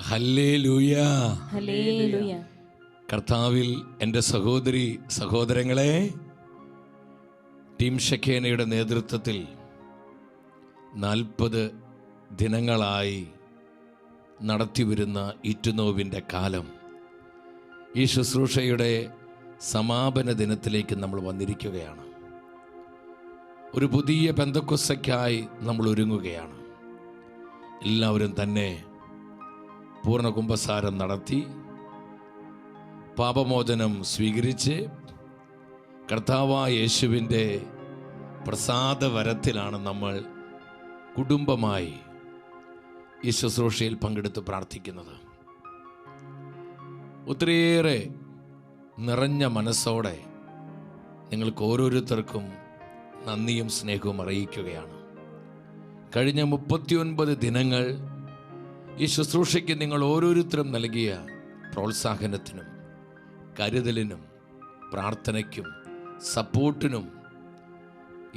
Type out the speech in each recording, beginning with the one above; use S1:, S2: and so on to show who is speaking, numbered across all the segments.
S1: Hallelujah.
S2: Hallelujah.
S1: കർത്താവിൽ എൻ്റെ സഹോദരി സഹോദരങ്ങളെ, ടീം ഷെക്കേനയുടെ നേതൃത്വത്തിൽ 40 ദിനങ്ങളായി നടത്തിവരുന്ന ഈറ്റുനോവിൻ്റെ കാലം, ഈ ശുശ്രൂഷയുടെ സമാപന ദിനത്തിലേക്ക് നമ്മൾ വന്നിരിക്കുകയാണ്. ഒരു പുതിയ പെന്തക്കോസ്തയ്ക്കായി നമ്മൾ ഒരുങ്ങുകയാണ്. എല്ലാവരും തന്നെ പൂർണ്ണ കുമ്പസാരം നടത്തി പാപമോചനം സ്വീകരിച്ച് കർത്താവായ യേശുവിൻ്റെ പ്രസാദവരത്തിലാണ് നമ്മൾ കുടുംബമായി ഈ ശുശ്രൂഷയിൽ പങ്കെടുത്ത് പ്രാർത്ഥിക്കുന്നത്. ഒത്തിരിയേറെ നിറഞ്ഞ മനസ്സോടെ നിങ്ങൾക്ക് ഓരോരുത്തർക്കും നന്ദിയും സ്നേഹവും അറിയിക്കുകയാണ്. കഴിഞ്ഞ 39 ദിനങ്ങൾ ഈ ശുശ്രൂഷയ്ക്ക് നിങ്ങൾ ഓരോരുത്തരും നൽകിയ പ്രോത്സാഹനത്തിനും കരുതലിനും പ്രാർത്ഥനയ്ക്കും സപ്പോർട്ടിനും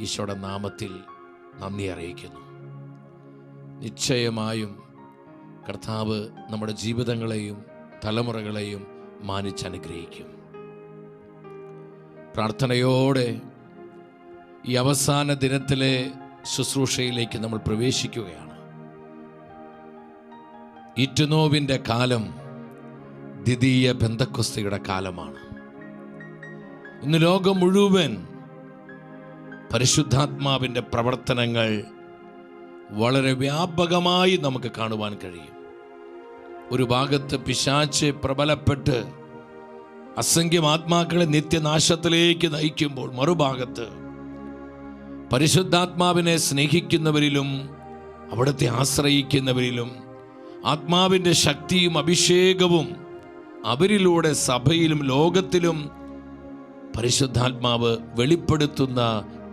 S1: ഈശോയുടെ നാമത്തിൽ നന്ദി അറിയിക്കുന്നു. നിശ്ചയമായും കർത്താവ് നമ്മുടെ ജീവിതങ്ങളെയും തലമുറകളെയും മാനിച്ചനുഗ്രഹിക്കും. പ്രാർത്ഥനയോടെ ഈ അവസാന ദിനത്തിലെ ശുശ്രൂഷയിലേക്ക് നമ്മൾ പ്രവേശിക്കുകയാണ്. ഈറ്റുനോവിൻ്റെ കാലം ദ്വിതീയ പെന്തക്കോസ്തയുടെ കാലമാണ്. ഇന്ന് ലോകം മുഴുവൻ പരിശുദ്ധാത്മാവിൻ്റെ പ്രവർത്തനങ്ങൾ വളരെ വ്യാപകമായി നമുക്ക് കാണുവാൻ കഴിയും. ഒരു ഭാഗത്ത് പിശാച് പ്രബലപ്പെട്ട് അസംഖ്യം ആത്മാക്കളെ നിത്യനാശത്തിലേക്ക് നയിക്കുമ്പോൾ, മറുഭാഗത്ത് പരിശുദ്ധാത്മാവിനെ സ്നേഹിക്കുന്നവരിലും അവിടുത്തെ ആശ്രയിക്കുന്നവരിലും ആത്മാവിൻ്റെ ശക്തിയും അഭിഷേകവും അവരിലൂടെ സഭയിലും ലോകത്തിലും പരിശുദ്ധാത്മാവ് വെളിപ്പെടുത്തുന്ന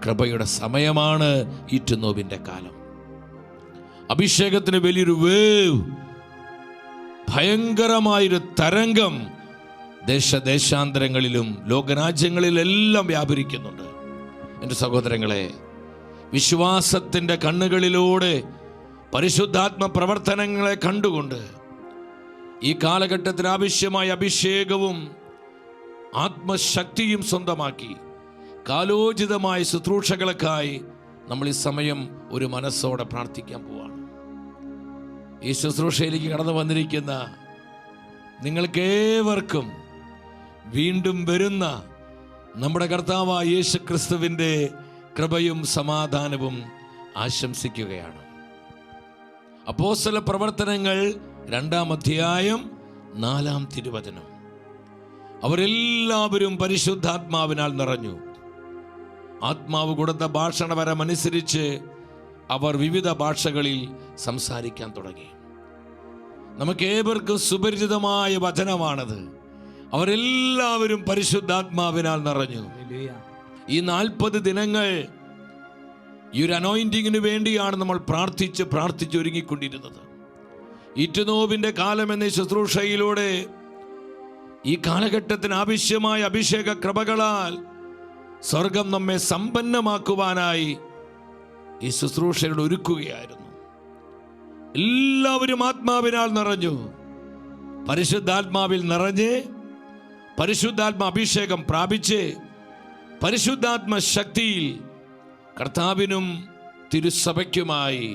S1: കൃപയുടെ സമയമാണ് ഈറ്റുനോവിൻ്റെ കാലം. അഭിഷേകത്തിന് വലിയൊരു വേവ്, ഭയങ്കരമായൊരു തരംഗം ദേശാന്തരങ്ങളിലും ലോകരാജ്യങ്ങളിലെല്ലാം വ്യാപരിക്കുന്നുണ്ട്. എൻ്റെ സഹോദരങ്ങളെ, വിശ്വാസത്തിൻ്റെ കണ്ണുകളിലൂടെ പരിശുദ്ധാത്മ പ്രവർത്തനങ്ങളെ കണ്ടുകൊണ്ട് ഈ കാലഘട്ടത്തിൽ ആവശ്യമായ അഭിഷേകവും ആത്മശക്തിയും സ്വന്തമാക്കി കാലോചിതമായ ശുശ്രൂഷകൾക്കായി നമ്മൾ ഈ സമയം ഒരു മനസ്സോടെ പ്രാർത്ഥിക്കാൻ പോവാണ്. ഈ ശുശ്രൂഷയിലേക്ക് കടന്നു വന്നിരിക്കുന്ന നിങ്ങൾക്കേവർക്കും വീണ്ടും വരുന്ന നമ്മുടെ കർത്താവായ യേശു ക്രിസ്തുവിൻ്റെ കൃപയും സമാധാനവും ആശംസിക്കുകയാണ്. അപ്പോസ്തല പ്രവർത്തനങ്ങൾ 2-ാം അധ്യായം 4-ാം തിരുവചനം. അവരെല്ലാവരും പരിശുദ്ധാത്മാവിനാൽ നിറഞ്ഞു. ആത്മാവ് കൊടുത്ത ഭാഷണവരമനുസരിച്ച് അവർ വിവിധ ഭാഷകളിൽ സംസാരിക്കാൻ തുടങ്ങി. നമുക്കേവർക്കും സുപരിചിതമായ വചനമാണത്. അവരെല്ലാവരും പരിശുദ്ധാത്മാവിനാൽ നിറഞ്ഞു. ഈ 40 ദിനങ്ങൾ ഈ ഒരു അനോയിന്റിങ്ങിന് വേണ്ടിയാണ് നമ്മൾ പ്രാർത്ഥിച്ച് ഒരുങ്ങിക്കൊണ്ടിരുന്നത്. ഈറ്റുനോവിൻ്റെ കാലം എന്ന ശുശ്രൂഷയിലൂടെ ഈ കാലഘട്ടത്തിന് ആവശ്യമായ അഭിഷേക കൃപകളാൽ സ്വർഗം നമ്മെ സമ്പന്നമാക്കുവാനായി ഈ ശുശ്രൂഷയുടെ ഒരുക്കുകയായിരുന്നു. എല്ലാവരും ആത്മാവിനാൽ നിറഞ്ഞു. പരിശുദ്ധാത്മാവിൽ നിറഞ്ഞ് പരിശുദ്ധാത്മ അഭിഷേകം പ്രാപിച്ച് പരിശുദ്ധാത്മ ശക്തിയിൽ കർത്താവിനും തിരുസഭയ്ക്കുമായി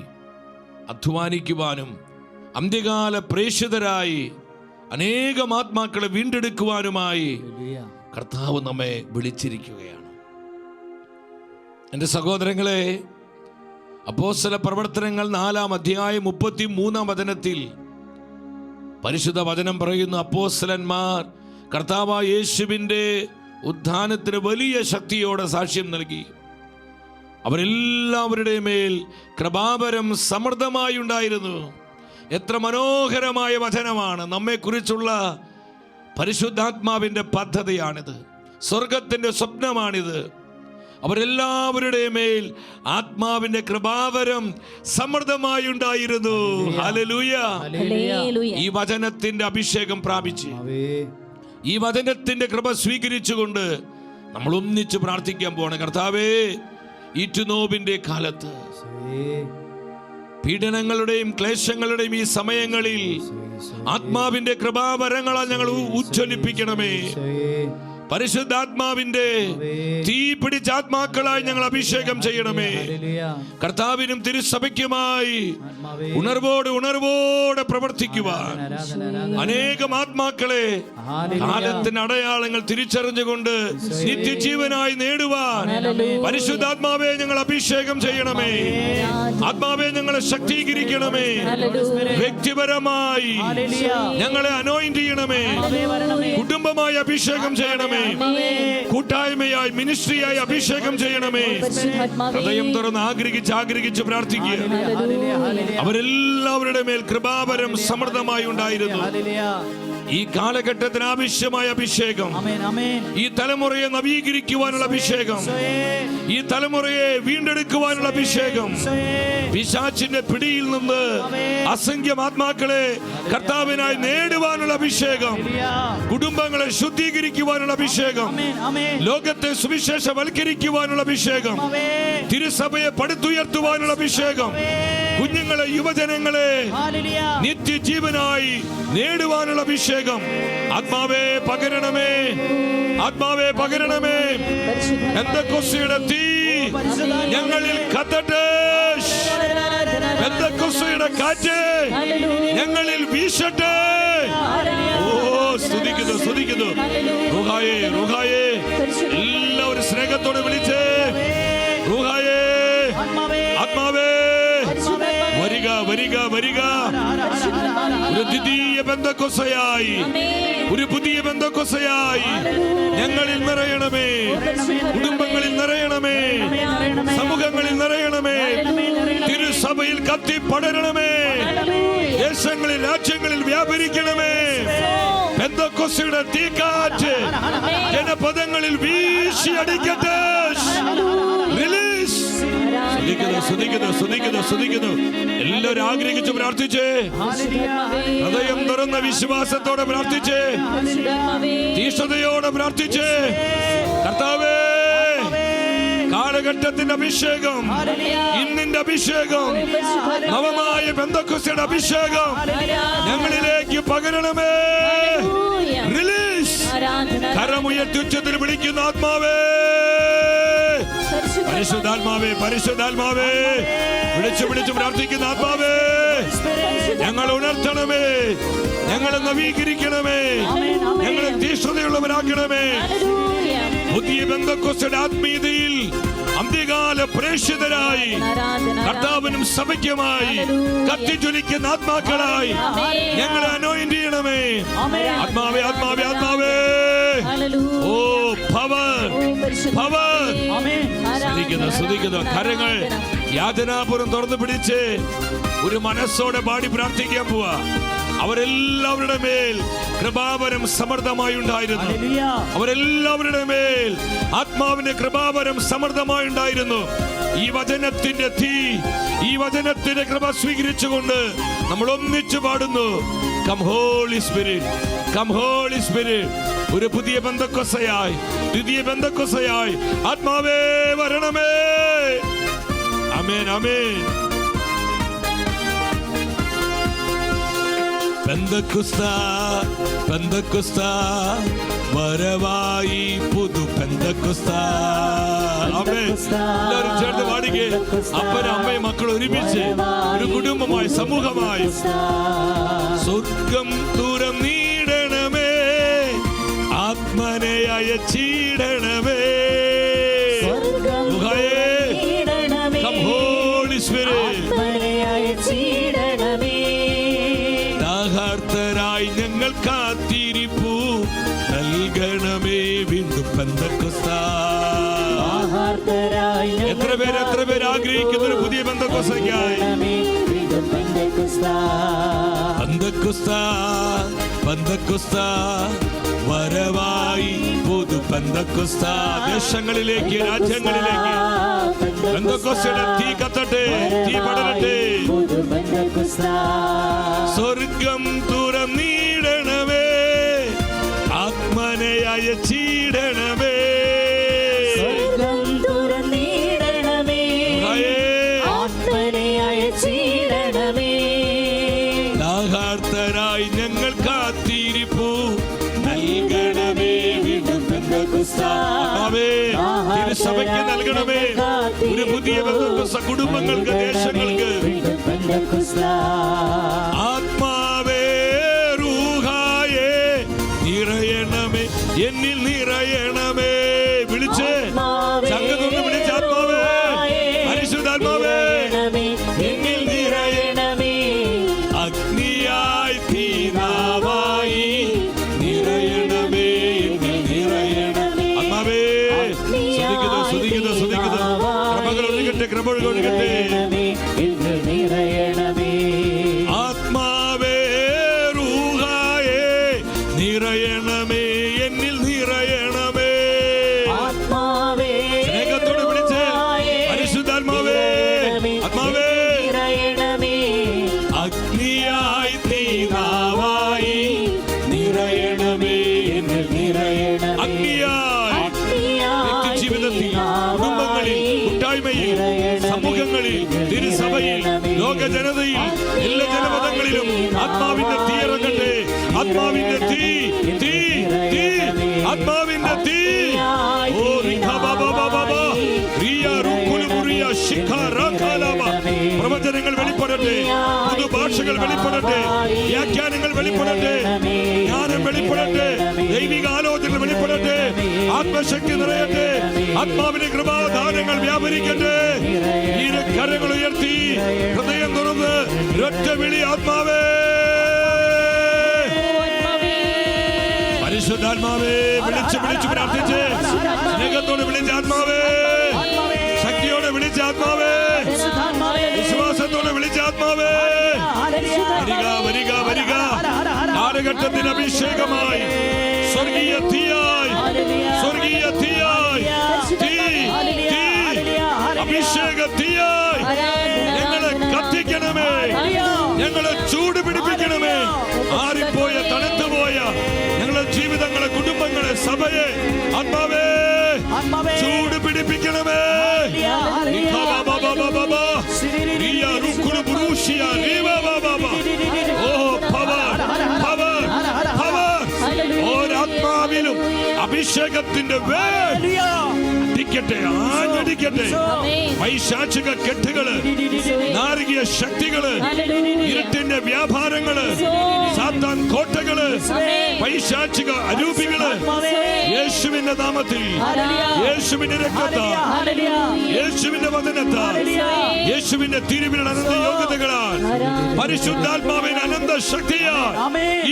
S1: അധ്വാനിക്കുവാനും അന്ത്യകാല പ്രേക്ഷിതരായി അനേകം ആത്മാക്കളെ വീണ്ടെടുക്കുവാനുമായി കർത്താവ് നമ്മെ വിളിച്ചിരിക്കുകയാണ്. എൻ്റെ സഹോദരങ്ങളെ, അപ്പോസ്തല പ്രവർത്തനങ്ങൾ 4-ാം അധ്യായം 33-ാം വചനത്തിൽ പരിശുദ്ധ വചനം പറയുന്നു, അപ്പോസ്തലന്മാർ കർത്താവായ യേശുവിൻ്റെ ഉത്ഥാനത്തിന് വലിയ ശക്തിയോടെ സാക്ഷ്യം നൽകി. അവരെല്ലാവരുടെ മേൽ കൃപാവരം സമൃദ്ധമായി ഉണ്ടായിരുന്നു. എത്ര മനോഹരമായ വചനമാണ്! നമ്മെക്കുറിച്ചുള്ള പരിശുദ്ധാത്മാവിൻ്റെ പദ്ധതിയാണിത്. സ്വർഗത്തിൻ്റെ സ്വപ്നമാണിത്. അവരെല്ലാവരുടെ മേൽ ആത്മാവിൻ്റെ കൃപാവരം സമൃദ്ധമായി ഉണ്ടായിരുന്നു. ഹല്ലേലൂയ. ഈ വചനത്തിൻ്റെ അഭിഷേകം പ്രാപിച്ച് ഈ വചനത്തിൻ്റെ കൃപ സ്വീകരിച്ചുകൊണ്ട് നമ്മൾ ഒന്നിച്ച് പ്രാർത്ഥിക്കാൻ പോവാണ്. കർത്താവേ, ഈറ്റുനോവിൻ്റെ കാലത്ത് പീഡനങ്ങളുടെയും ക്ലേശങ്ങളുടെയും ഈ സമയങ്ങളിൽ ആത്മാവിന്റെ കൃപാവരങ്ങളാൽ ഞങ്ങൾ ഉജ്ജ്വലിപ്പിക്കണമേ. പരിശുദ്ധാത്മാവിന്റെ തീ പിടിച്ച ആത്മാക്കളായി ഞങ്ങൾ അഭിഷേകം ചെയ്യണമേ. കർത്താവിനും തിരുസഭയ്ക്കുമായി ഉണർവോടെ പ്രവർത്തിക്കുവാൻ അനേകം ആത്മാക്കളെ കാലത്തിന്റെ അടയാളങ്ങൾ തിരിച്ചറിഞ്ഞുകൊണ്ട് നിത്യജീവനായി നേടുവാൻ പരിശുദ്ധാത്മാവെ ഞങ്ങൾ അഭിഷേകം ചെയ്യണമേ. ആത്മാവെ ഞങ്ങളെ ശക്തീകരിക്കണമേ. വ്യക്തിപരമായി ഞങ്ങളെ അനോയിന്റ് ചെയ്യണമേ. കുടുംബമായി അഭിഷേകം ചെയ്യണമേ. കൂട്ടായ്മയായി മിനിസ്ട്രിയായി അഭിഷേകം ചെയ്യണമേ. ഹൃദയം തുറന്ന് ആഗ്രഹിച്ച് പ്രാർത്ഥിക്കുക. അവരെല്ലാവരുടെ മേൽ കൃപാവരം സമൃദ്ധമായി ഉണ്ടായിരുന്നു. ഈ കാലഘട്ടത്തിന് ആവശ്യമായ അഭിഷേകം, ഈ തലമുറയെ നവീകരിക്കുവാനുള്ള അഭിഷേകം, ഈ തലമുറയെ വീണ്ടെടുക്കുവാനുള്ള അഭിഷേകം, പിശാചിന്റെ പിടിയിൽ നിന്ന് അസംഖ്യം ആത്മാക്കളെ കർത്താവിനായി നേടുവാനുള്ള അഭിഷേകം, കുടുംബങ്ങളെ ശുദ്ധീകരിക്കുവാനുള്ള അഭിഷേകം, ലോകത്തെ സുവിശേഷവൽക്കരിക്കുവാനുള്ള അഭിഷേകം, തിരുസഭയെ പടുത്തുയർത്തുവാനുള്ള അഭിഷേകം, കുഞ്ഞുങ്ങളെ യുവജനങ്ങളെ നിത്യജീവനായി നേടുവാനുള്ള അഭിഷേകം ആത്മാവേ പകരണമേ. ആത്മാവേ പകരണമേ. പെന്തക്കോസ്തിയുടെ തീ ഞങ്ങളിൽ കത്തട്ടെ. പെന്തക്കോസ്തിയുടെ കാറ്റ് ഞങ്ങളിൽ വീശട്ടെ. ഓ സ്തുതിക്കുന്നു. റുഹായേ എല്ലാവരും സ്നേഹത്തോടെ വിളിച്ചേ. റുഹായേ, ആത്മാവേ വരിക. ഒരു ദ്വിതീയ പെന്തക്കോസ്തയായി, ഒരു പുതിയ പെന്തക്കോസ്തയായി ഞങ്ങളിൽ നിറയണമേ. കുടുംബങ്ങളിൽ നിറയണമേ. സമൂഹങ്ങളിൽ നിറയണമേ. തിരുസഭയിൽ കത്തി പടരണമേ. ദേശങ്ങളിൽ രാജ്യങ്ങളിൽ വ്യാപരിക്കണമേ. പെന്തക്കോസ്തയുടെ തീക്കാറ്റ് ജനപദങ്ങളിൽ വീശി അടിക്കട്ടെ. റിലീസ്. സ്തുതിക്കുന്നു. എല്ലാവരും ആഗ്രഹിച്ചു പ്രാർത്ഥിച്ചേ. ഹൃദയം തുറന്ന വിശ്വാസത്തോടെ പ്രാർത്ഥിച്ചേ. തീഷ്ണതയോടെ പ്രാർത്ഥിച്ചേ. കർത്താവേ, കാലഘട്ടത്തിന്റെ അഭിഷേകം, ഇന്നിന്റെ അഭിഷേകം, നവമായ പെന്തക്കോസ്തിയുടെ അഭിഷേകം ഞങ്ങളിലേക്ക് പകരണമേ. റിലീസ്. കരമുയർത്തി ഉച്ചത്തിൽ വിളിക്കുന്ന ആത്മാവേ, പരിശുദ്ധാത്മാവേ, വിളിച്ചു പ്രാർത്ഥിക്കുന്ന ആത്മാവേ, ഞങ്ങൾ ഉണർത്തണമേ. ഞങ്ങളെ നവീകരിക്കണമേ. ഞങ്ങളെ തീഷ്ണതയുള്ളവരാക്കണമേ. പുതിയ പെന്തക്കോസ്തിയുടെ ആത്മീയതയിൽ അന്ത്യകാല പ്രേക്ഷിതരായി കർത്താവിനും സഭയ്ക്കുമായി കത്തിജ്വലിക്കുന്ന ആത്മാക്കളായി ഞങ്ങളെ അനോയിന്റ് ചെയ്യണമേ. ആത്മാവേ. ഓ പവർ. സ്തുതിക്കുന്നു. കരങ്ങൾ യാചനാപുരം തുറന്നു പിടിച്ച് ഒരു മനസ്സോടെ പാടി പ്രാർത്ഥിക്കാൻ പോവാ. അവരെല്ലാവരുടെ മേൽ കൃപാവരം സമൃദ്ധമായി ഉണ്ടായിരുന്നു. അവരെല്ലാവരുടെ മേൽ ആത്മാവിന്റെ കൃപാവരം സമൃദ്ധമായി ഉണ്ടായിരുന്നു. ഈ വചനത്തിന്റെ തീ, ഈ വചനത്തിന്റെ കൃപ സ്വീകരിച്ചുകൊണ്ട് നമ്മൾ ഒന്നിച്ചു പാടുന്നു. Come holy spirit. ഒരു പുതിയ പെന്തക്കോസ്തയായി, ദ്വിതീയ പെന്തക്കോസ്തയായി ആത്മാവേ വരണമേ. ആമേൻ. പെന്തക്കോസ്ത വരവായി പുതു പെന്തക്കോസ്ത. എല്ലാവരും ചേർന്ന് പാടിക്കേ. അപ്പനും അമ്മയും മക്കൾ ഒരുമിച്ച് ഒരു കുടുംബമായി, സമൂഹമായി. സ്വർഗം തുറന്നിടണമേ. ആത്മനെ അയച്ചിടണമേ. ദാഹാർത്തരായി ഞങ്ങൾ കാത്തിരിപ്പു നൽകണമേ. വീണ്ടും പെന്തക്കോസ്ത. എത്ര പേര് ആഗ്രഹിക്കുന്ന ഒരു പുതിയ പെന്തക്കോസ്തയ്ക്കായി. പെന്തക്കോസ്ത വരവായി പുതു പെന്തക്കോസ്ത. ദേശങ്ങളിലേക്ക്, രാജ്യങ്ങളിലേക്ക് പെന്തക്കോസ്തയുടെ തീ കത്തട്ടെ, തീ പടരട്ടെ. സ്വർഗം തുറന്നിടണമേ. ആത്മനെ അയച്ചിടണമേ. ദാഹാർത്ത ദാസരായി ഞങ്ങൾ കാത്തിരിപ്പു നൽകണമേ. വീണ്ടും തിരുസഭയ്ക്ക് നൽകണമേ ഒരു പുതിയ പെന്തക്കോസ്ത് കുടുംബങ്ങൾക്ക്, ദേശങ്ങൾക്ക്. ആത്മാവേ റൂഹായേ നിറയണമേ, എന്നിൽ നിറയണമേ. വിളിച്ച് സംഘത്തൊന്ന് വിളിച്ച് ആത്മാവേ, പരിശുദ്ധാത്മാവേ എന്നിൽ നിറയണമേ. അഗ്നിയായി തീനാവായി നിറയണമേ, എന്നിൽ നിറയണമേ. ആത്മാവേ സ്തുതിക്കുന്നു. കൃപകൾ ഒഴുകട്ടെ, കൃപകൾ ഒഴുകട്ടെ. ആത്മാവേ റൂഹായേ നിറയണമേ, എന്നിൽ നിറയണമേ. സ്നേഹത്തോടെ വിളിച്ച് പരിശുദ്ധാത്മാവേ, ആത്മാവേ അഗ്നിയായി തീനാവായി നിറയണമേ, എന്നിൽ നിറയണമേ. അഗ്നിയായി വ്യക്തിജീവിതത്തിൽ, കുടുംബങ്ങളിൽ, കൂട്ടായ്മയിൽ, സമൂഹങ്ങളിൽ, തിരുസഭയിൽ, ലോക ജനതയിൽ, എല്ലാ ജനപദങ്ങളിലും ആത്മാവിന്റെ തീ ഇറങ്ങട്ടെ. ആത്മാവിന്റെ തീ, തീ, തീ, ആത്മാവിന്റെ തീ. ഓ പ്രവചനങ്ങൾ വെളിപ്പെടട്ടെ, പുതുഭാഷകൾ വെളിപ്പെടട്ടെ, വ്യാഖ്യാനങ്ങൾ വെളിപ്പെടട്ടെ, ജ്ഞാനം വെളിപ്പെടട്ടെ, ദൈവിക ആലോചനകൾ വെളിപ്പെടട്ടെ, ആത്മശക്തി നിറയട്ടെ, ആത്മാവിന്റെ കൃപാദാനങ്ങൾ വ്യാപരിക്കട്ടെ. ഇരു കരങ്ങൾ ഉയർത്തി ഹൃദയം തുറന്ന് ഒറ്റ വിളി, ആത്മാവേ, പരിശുദ്ധാത്മാവേ. വിളിച്ച് പ്രാർത്ഥിച്ച് സ്നേഹത്തോടെ വിളിച്ച ആത്മാവേ, ശക്തിയോടെ വിളിച്ച ആത്മാവേ, വിശ്വാസത്തോടെ വിളിച്ച ആത്മാവേ, വരിക. കാലഘട്ടത്തിന് അഭിഷേകമായി, സ്വർഗീയ തീയായി, തീ, അഭിഷേക തീയായി ഞങ്ങളെ കത്തിക്കണമേ, ഞങ്ങളെ ചൂട് പിടിപ്പിക്കണമേ. ആറിപ്പോയ, തണുത്തുപോയ ഞങ്ങളുടെ ജീവിതങ്ങളെ, കുടുംബങ്ങളെ, സഭയെ ആത്മാവേ ചൂട് പിടിപ്പിക്കണമേ. ഓരാത്മാവിലും അഭിഷേകത്തിന്റെ ആഞ്ഞടിക്കട്ടെ. പൈശാചിക കെട്ടുകള്, നാരകീയ ശക്തികള്, ഇരുട്ടിന്റെ വ്യാപാരങ്ങള്, സാത്താൻ കോട്ടകള്, പൈശാചിക അരൂപികള് യേശുവിന്റെ നാമത്തിൽ, യേശുവിന്റെ രക്തത്താൽ, യേശുവിന്റെ വചനത്താൽ, യേശുവിന്റെ തിരുവിൽ അനന്ത യോഗ്യതകളാൽ, പരിശുദ്ധാത്മാവിന്റെ അനന്ത ശക്തിയാൽ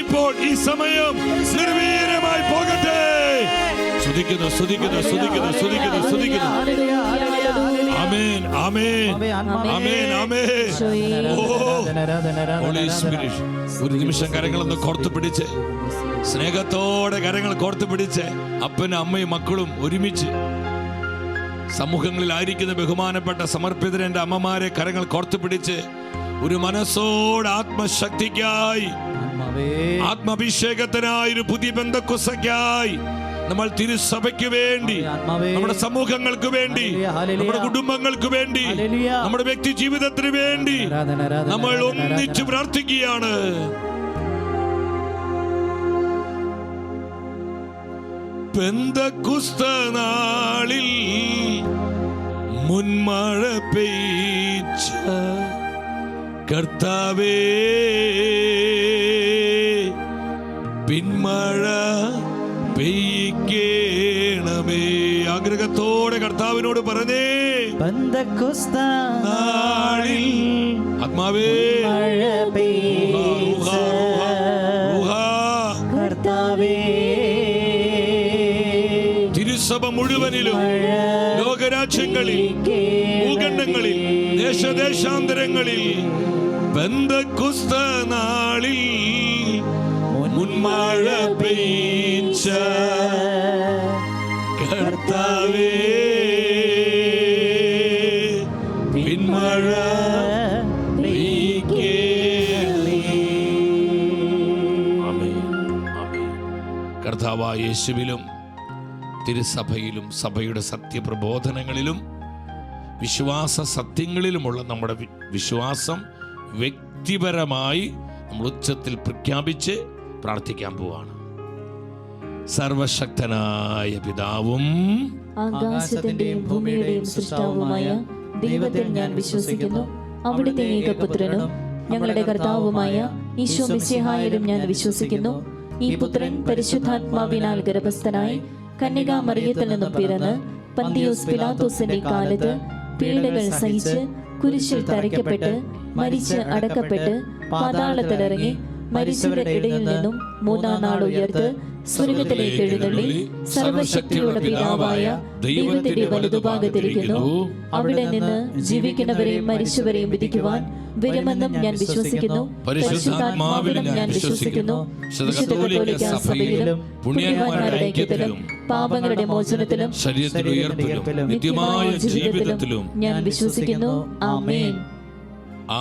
S1: ഇപ്പോൾ ഈ സമയം നിർവീര്യമായി പോകട്ടെ. സ്തുതിക്കുന്നു. ആമേൻ, ആമേൻ, ആമേൻ, ആമേൻ. ഹോളി സ്പിരിറ്റ്, ഒരു നിമിഷം കരങ്ങളൊന്ന് കോർത്ത് പിടിച്ച്, സ്നേഹത്തോടെ കരങ്ങൾ കോർത്ത് പിടിച്ച്, അപ്പനും അമ്മയും മക്കളും ഒരുമിച്ച്, സമൂഹങ്ങളിലായിരിക്കുന്ന ബഹുമാനപ്പെട്ട സമർപ്പിതരെ എൻ്റെ അമ്മമാരെ കരങ്ങൾ കോർത്ത് പിടിച്ച്, ഒരു മനസ്സോട് ആത്മശക്തിക്കായി, ആത്മാഭിഷേകത്തിനായി, ഒരു പുതിയ പെന്തക്കോസ്തയ്ക്കായി നമ്മൾ തിരുസഭയ്ക്ക് വേണ്ടി, നമ്മുടെ സമൂഹങ്ങൾക്ക് വേണ്ടി, നമ്മുടെ കുടുംബങ്ങൾക്ക് വേണ്ടി, നമ്മുടെ വ്യക്തി ജീവിതത്തിന് വേണ്ടി നമ്മൾ ഒന്നിച്ചു പ്രാർത്ഥിക്കുകയാണ്. പെന്തക്കോസ്ത് നാളിൽ മുൻമഴ പെയ്ച്ച കർത്താവേ, പിന്മഴ പെയ്യിക്കണമേ. ആഗ്രഹത്തോടെ കർത്താവിനോട് പറഞ്ഞേ,
S2: പെന്തക്കോസ്ത് നാളിൽ
S1: ആത്മാവേ
S2: കർത്താവേ,
S1: തിരുസഭ മുഴുവനിലും, ലോകരാജ്യങ്ങളിൽ, ഭൂഖണ്ഡങ്ങളിൽ, ദേശദേശാന്തരങ്ങളിൽ പെന്തക്കോസ്ത് നാളിൽ മുൻമഴ പെയ്ച്ച കർത്താവേ, പിന്മഴ പെയ്യിക്കണമേ. കർത്താവായ യേശുവിലും തിരുസഭയിലും സഭയുടെ സത്യപ്രബോധനങ്ങളിലും വിശ്വാസ സത്യങ്ങളിലുമുള്ള നമ്മുടെ വിശ്വാസം വ്യക്തിപരമായി നമ്മൾ ഉച്ചത്തിൽ പ്രഖ്യാപിച്ച് പ്രാർത്ഥിക്കാൻ പോവാണ്. സർവശക്തനായ പിതാവും
S2: ആകാശത്തിന്റെയും ഭൂമിയുടെയും സൃഷ്ടാവുമായ ദൈവത്തിൽ ഞാൻ വിശ്വസിക്കുന്നു. അവിടുത്തെ ഏകപുത്രനും ഞങ്ങളുടെ കർത്താവുമായ ഈശോ മിശിഹായിലും ഞാൻ വിശ്വസിക്കുന്നു. ഈ പുത്രൻ പരിശുദ്ധാത്മാവിനാൽ ഗർഭസ്ഥനായി കന്യകാമറിയത്തിൽ നിന്നും പിറന്ന് പന്തിയോസ് പിലാത്തോസിന്റെ കാലത്ത് പീഡകൾ സഹിച്ച് കുരിശിൽ തറയ്ക്കപ്പെട്ട് മരിച്ച് അടക്കപ്പെട്ട് പാതാളത്തിലിറങ്ങി മരിച്ചവരുടെ ഇടയിൽ നിന്നും മൂന്നാം നാൾ ഉയർത്ത് സ്വർഗത്തിലേക്ക് എഴുന്നള്ളി സർവശക്തിയുള്ള പിതാവായ ദൈവത്തിന്റെ വലതുഭാഗത്തിരിക്കുന്നു. അവിടെ നിന്ന് ജീവിക്കുന്നവരെയും മരിച്ചവരെയും വിധിക്കുവാൻ വരുമെന്നും ഞാൻ വിശ്വസിക്കുന്നു. പരിശുദ്ധാത്മാവിലും ഞാൻ വിശ്വസിക്കുന്നു. വിശുദ്ധ കത്തോലിക്ക സഭയിലും പുണ്യവാന്മാരുടെ ഐക്യത്തിലും പാപങ്ങളുടെ മോചനത്തിലും
S1: ശരീരത്തിന്റെ ഉയർപ്പിലും നിത്യമായ ജീവിതത്തിലും
S2: ഞാൻ വിശ്വസിക്കുന്നു. ആമേൻ.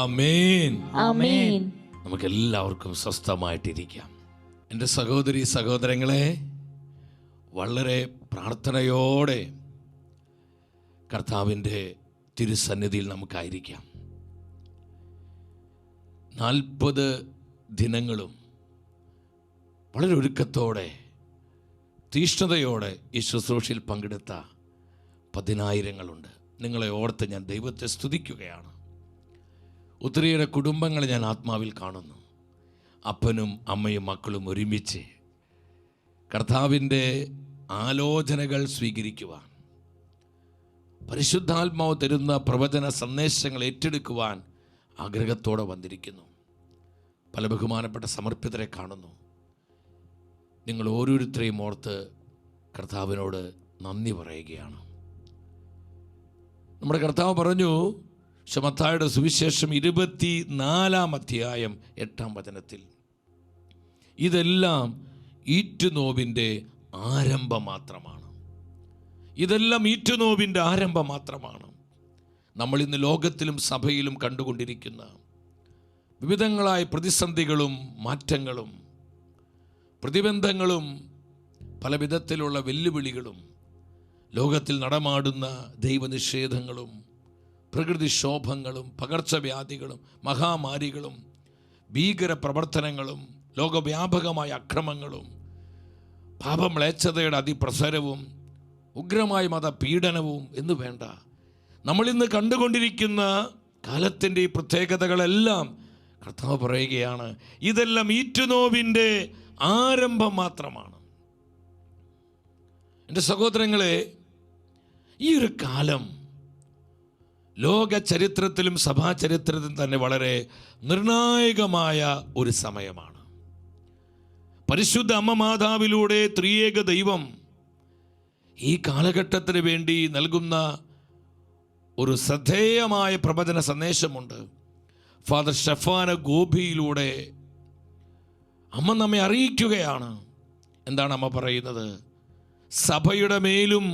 S1: ആമേൻ.
S2: ആമേൻ.
S1: നമുക്ക് എല്ലാവർക്കും സ്വസ്ഥമായിട്ടിരിക്കാം. എൻ്റെ സഹോദരി സഹോദരങ്ങളെ, വളരെ പ്രാർത്ഥനയോടെ കർത്താവിൻ്റെ തിരുസന്നിധിയിൽ നമുക്കായിരിക്കാം. 40 ദിനങ്ങളും വളരെ ഒരുക്കത്തോടെ തീഷ്ണതയോടെ ഈ ശുശ്രൂഷയിൽ പങ്കെടുത്ത 10,000-ങ്ങളുണ്ട്. നിങ്ങളെ ഓർത്ത് ഞാൻ ദൈവത്തെ സ്തുതിക്കുകയാണ്. ഒത്തിരിയേറെ കുടുംബങ്ങളെ ഞാൻ ആത്മാവിൽ കാണുന്നു. അപ്പനും അമ്മയും മക്കളും ഒരുമിച്ച് കർത്താവിൻ്റെ ആലോചനകൾ സ്വീകരിക്കുവാൻ, പരിശുദ്ധാത്മാവ് തരുന്ന പ്രവചന സന്ദേശങ്ങൾ ഏറ്റെടുക്കുവാൻ ആഗ്രഹത്തോടെ വന്നിരിക്കുന്നു. പല ബഹുമാനപ്പെട്ട സമർപ്പിതരെ കാണുന്നു. നിങ്ങൾ ഓരോരുത്തരെയും ഓർത്ത് കർത്താവിനോട് നന്ദി പറയുകയാണ്. നമ്മുടെ കർത്താവ് പറഞ്ഞു, മത്തായിയുടെ സുവിശേഷം 24-ാം അധ്യായം 8-ാം വചനത്തിൽ, ഇതെല്ലാം ഈറ്റുനോവിൻ്റെ ആരംഭം മാത്രമാണ്. ഇതെല്ലാം ഈറ്റുനോവിൻ്റെ ആരംഭം മാത്രമാണ്. നമ്മൾ ഇന്ന് ലോകത്തിലും സഭയിലും കണ്ടുകൊണ്ടിരിക്കുന്ന വിവിധങ്ങളായ പ്രതിസന്ധികളും മാറ്റങ്ങളും പ്രതിബന്ധങ്ങളും പല വിധത്തിലുള്ള വെല്ലുവിളികളും ലോകത്തിൽ നടമാടുന്ന ദൈവനിഷേധങ്ങളും പ്രകൃതിക്ഷോഭങ്ങളും പകർച്ചവ്യാധികളും മഹാമാരികളും ഭീകര പ്രവർത്തനങ്ങളും ലോകവ്യാപകമായ അക്രമങ്ങളും പാപമ്ലേച്ഛതയുടെ അതിപ്രസരവും ഉഗ്രമായ മതപീഡനവും എന്ന് വേണ്ട, നമ്മളിന്ന് കണ്ടുകൊണ്ടിരിക്കുന്ന കാലത്തിൻ്റെ ഈ പ്രത്യേകതകളെല്ലാം കർത്താവ് പറയുകയാണ്, ഇതെല്ലാം ഈറ്റുനോവിൻ്റെ ആരംഭം മാത്രമാണ്. എൻ്റെ സഹോദരങ്ങളെ, ഈ ഒരു കാലം ലോക ചരിത്രത്തിലും സഭാചരിത്രത്തിലും തന്നെ വളരെ നിർണായകമായ ഒരു സമയമാണ്. പരിശുദ്ധ അമ്മ മാതാവിലൂടെ ത്രിയേക ദൈവം ഈ കാലഘട്ടത്തിന് വേണ്ടി നൽകുന്ന ഒരു ശ്രദ്ധേയമായ പ്രവചന സന്ദേശമുണ്ട്. ഫാദർ സ്റ്റെഫാനോ ഗോപിയിലൂടെ അമ്മ നമ്മെ അറിയിക്കുകയാണ്. എന്താണ് അമ്മ പറയുന്നത്? സഭയുടെ മേലും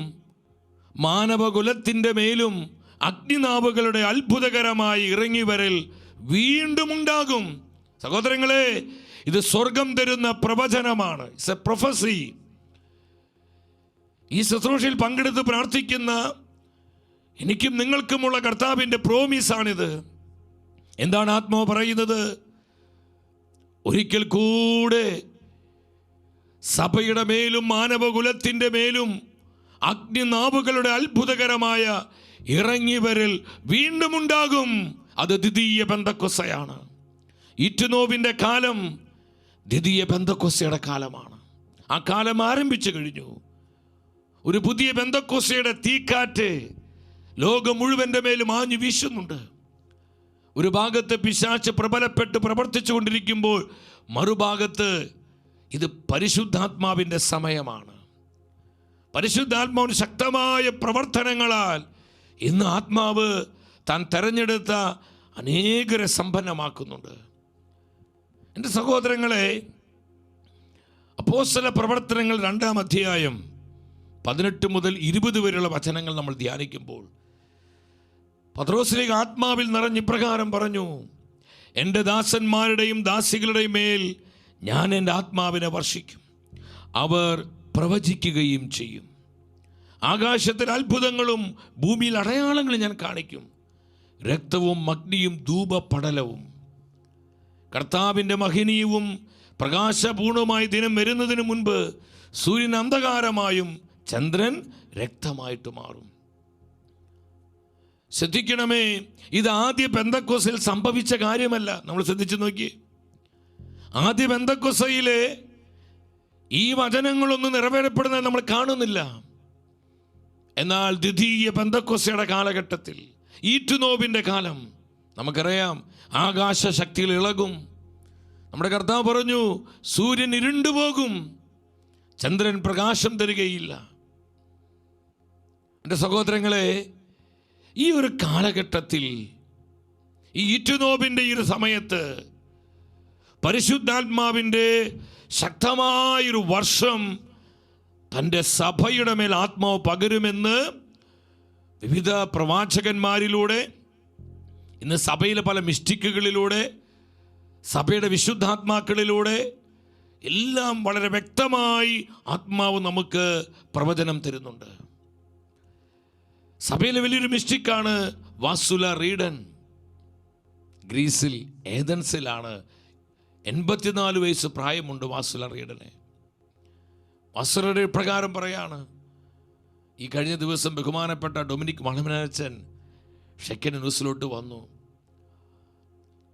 S1: മാനവകുലത്തിൻ്റെ മേലും അഗ്നിനാവുകളുടെ അത്ഭുതകരമായി ഇറങ്ങിവരൽ വീണ്ടും ഉണ്ടാകും. സഹോദരങ്ങളെ, ഇത് സ്വർഗം തരുന്ന പ്രവചനമാണ്. It's A prophecy. ഈ ശുശ്രൂഷയിൽ പങ്കെടുത്ത് പ്രാർത്ഥിക്കുന്ന എനിക്കും നിങ്ങൾക്കുമുള്ള കർത്താവിൻ്റെ പ്രോമിസാണിത്. എന്താണ് ആത്മാവ് പറയുന്നത്? ഒരിക്കൽ കൂടെ സഭയുടെ മേലും മാനവകുലത്തിൻ്റെ മേലും അഗ്നിനാവുകളുടെ അത്ഭുതകരമായ ഇറങ്ങിവരൽ വീണ്ടും ഉണ്ടാകും. അത് ദ്വിതീയ പെന്തക്കോസ്തയാണ്. ഈറ്റുനോവിൻ്റെ കാലം ദ്വിതീയ പെന്തക്കോസ്തയുടെ കാലമാണ്. ആ കാലം ആരംഭിച്ചു കഴിഞ്ഞു. ഒരു പുതിയ പെന്തക്കോസ്തയുടെ തീക്കാറ്റ് ലോകം മുഴുവൻ്റെ മേലും ആഞ്ഞു വീശുന്നുണ്ട്. ഒരു ഭാഗത്ത് പിശാച് പ്രബലപ്പെട്ട് പ്രവർത്തിച്ചു കൊണ്ടിരിക്കുമ്പോൾ മറുഭാഗത്ത് ഇത് പരിശുദ്ധാത്മാവിൻ്റെ സമയമാണ്. പരിശുദ്ധാത്മാവിന് ശക്തമായ പ്രവർത്തനങ്ങളാൽ ഇന്ന് ആത്മാവ് താൻ തെരഞ്ഞെടുത്ത അനേകരെ സമ്പന്നമാക്കുന്നുണ്ട്. എൻ്റെ സഹോദരങ്ങളെ, അപ്പോസ്തല പ്രവർത്തനങ്ങൾ 2-ാം അധ്യായം 18 മുതൽ 20 വരെയുള്ള വചനങ്ങൾ നമ്മൾ ധ്യാനിക്കുമ്പോൾ പത്രോസിലേക്ക് ആത്മാവിൽ നിറഞ്ഞ് ഇപ്രകാരം പറഞ്ഞു: എൻ്റെ ദാസന്മാരുടെയും ദാസികളുടെയും മേൽ ഞാൻ എൻ്റെ ആത്മാവിനെ വർഷിക്കും. അവർ പ്രവചിക്കുകയും ചെയ്യും. ആകാശത്തിൽ അത്ഭുതങ്ങളും ഭൂമിയിൽ അടയാളങ്ങളും ഞാൻ കാണിക്കും. രക്തവും അഗ്നിയും ധൂപപടലവും. കർത്താവിൻ്റെ മഹനീയവും പ്രകാശപൂർണമായ ദിനം വരുന്നതിന് മുൻപ് സൂര്യൻ അന്ധകാരമായും ചന്ദ്രൻ രക്തമായിട്ട് മാറും. ശ്രദ്ധിക്കണമേ, ഇത് ആദ്യ പെന്തക്കോസ്തിൽ സംഭവിച്ച കാര്യമല്ല. നമ്മൾ ശ്രദ്ധിച്ചു നോക്കി, ആദ്യ പെന്തക്കോസ്തിയിലെ ഈ വചനങ്ങളൊന്നും നിറവേറപ്പെടുന്നത് നമ്മൾ കാണുന്നില്ല. എന്നാൽ ദ്വിതീയ പെന്തക്കോസ്തിയുടെ കാലഘട്ടത്തിൽ, ഈറ്റുനോവിൻ്റെ കാലം, നമുക്കറിയാം ആകാശ ശക്തികൾ ഇളകും. നമ്മുടെ കർത്താവ് പറഞ്ഞു, സൂര്യൻ ഇരുണ്ടുപോകും, ചന്ദ്രൻ പ്രകാശം തരികയില്ല. എൻ്റെ സഹോദരങ്ങളെ, ഈ ഒരു കാലഘട്ടത്തിൽ, ഈ ഈറ്റുനോവിൻ്റെ ഈ ഒരു സമയത്ത് പരിശുദ്ധാത്മാവിൻ്റെ ശക്തമായൊരു വർഷം തൻ്റെ സഭയുടെ മേൽ ആത്മാവ് പകരുമെന്ന് വിവിധ പ്രവാചകന്മാരിലൂടെ, ഇന്ന് സഭയിലെ പല മിസ്റ്റിക്കുകളിലൂടെ, സഭയുടെ വിശുദ്ധാത്മാക്കളിലൂടെ എല്ലാം വളരെ വ്യക്തമായി ആത്മാവ് നമുക്ക് പ്രവചനം തരുന്നുണ്ട്. സഭയിലെ വലിയൊരു മിസ്റ്റിക്കാണ് വാസുല റീഡൻ. ഗ്രീസിൽ ഏതൻസിലാണ്. 84 വയസ്സ് പ്രായമുണ്ട് വാസുല റീഡന്. വാസുലയുടെ പ്രകാരം പറയാണ്, ഈ കഴിഞ്ഞ ദിവസം ബഹുമാനപ്പെട്ട ഡൊമിനിക് മണമനച്ചൻ ഷെക്കൻ ന്യൂസിലോട്ട് വന്നു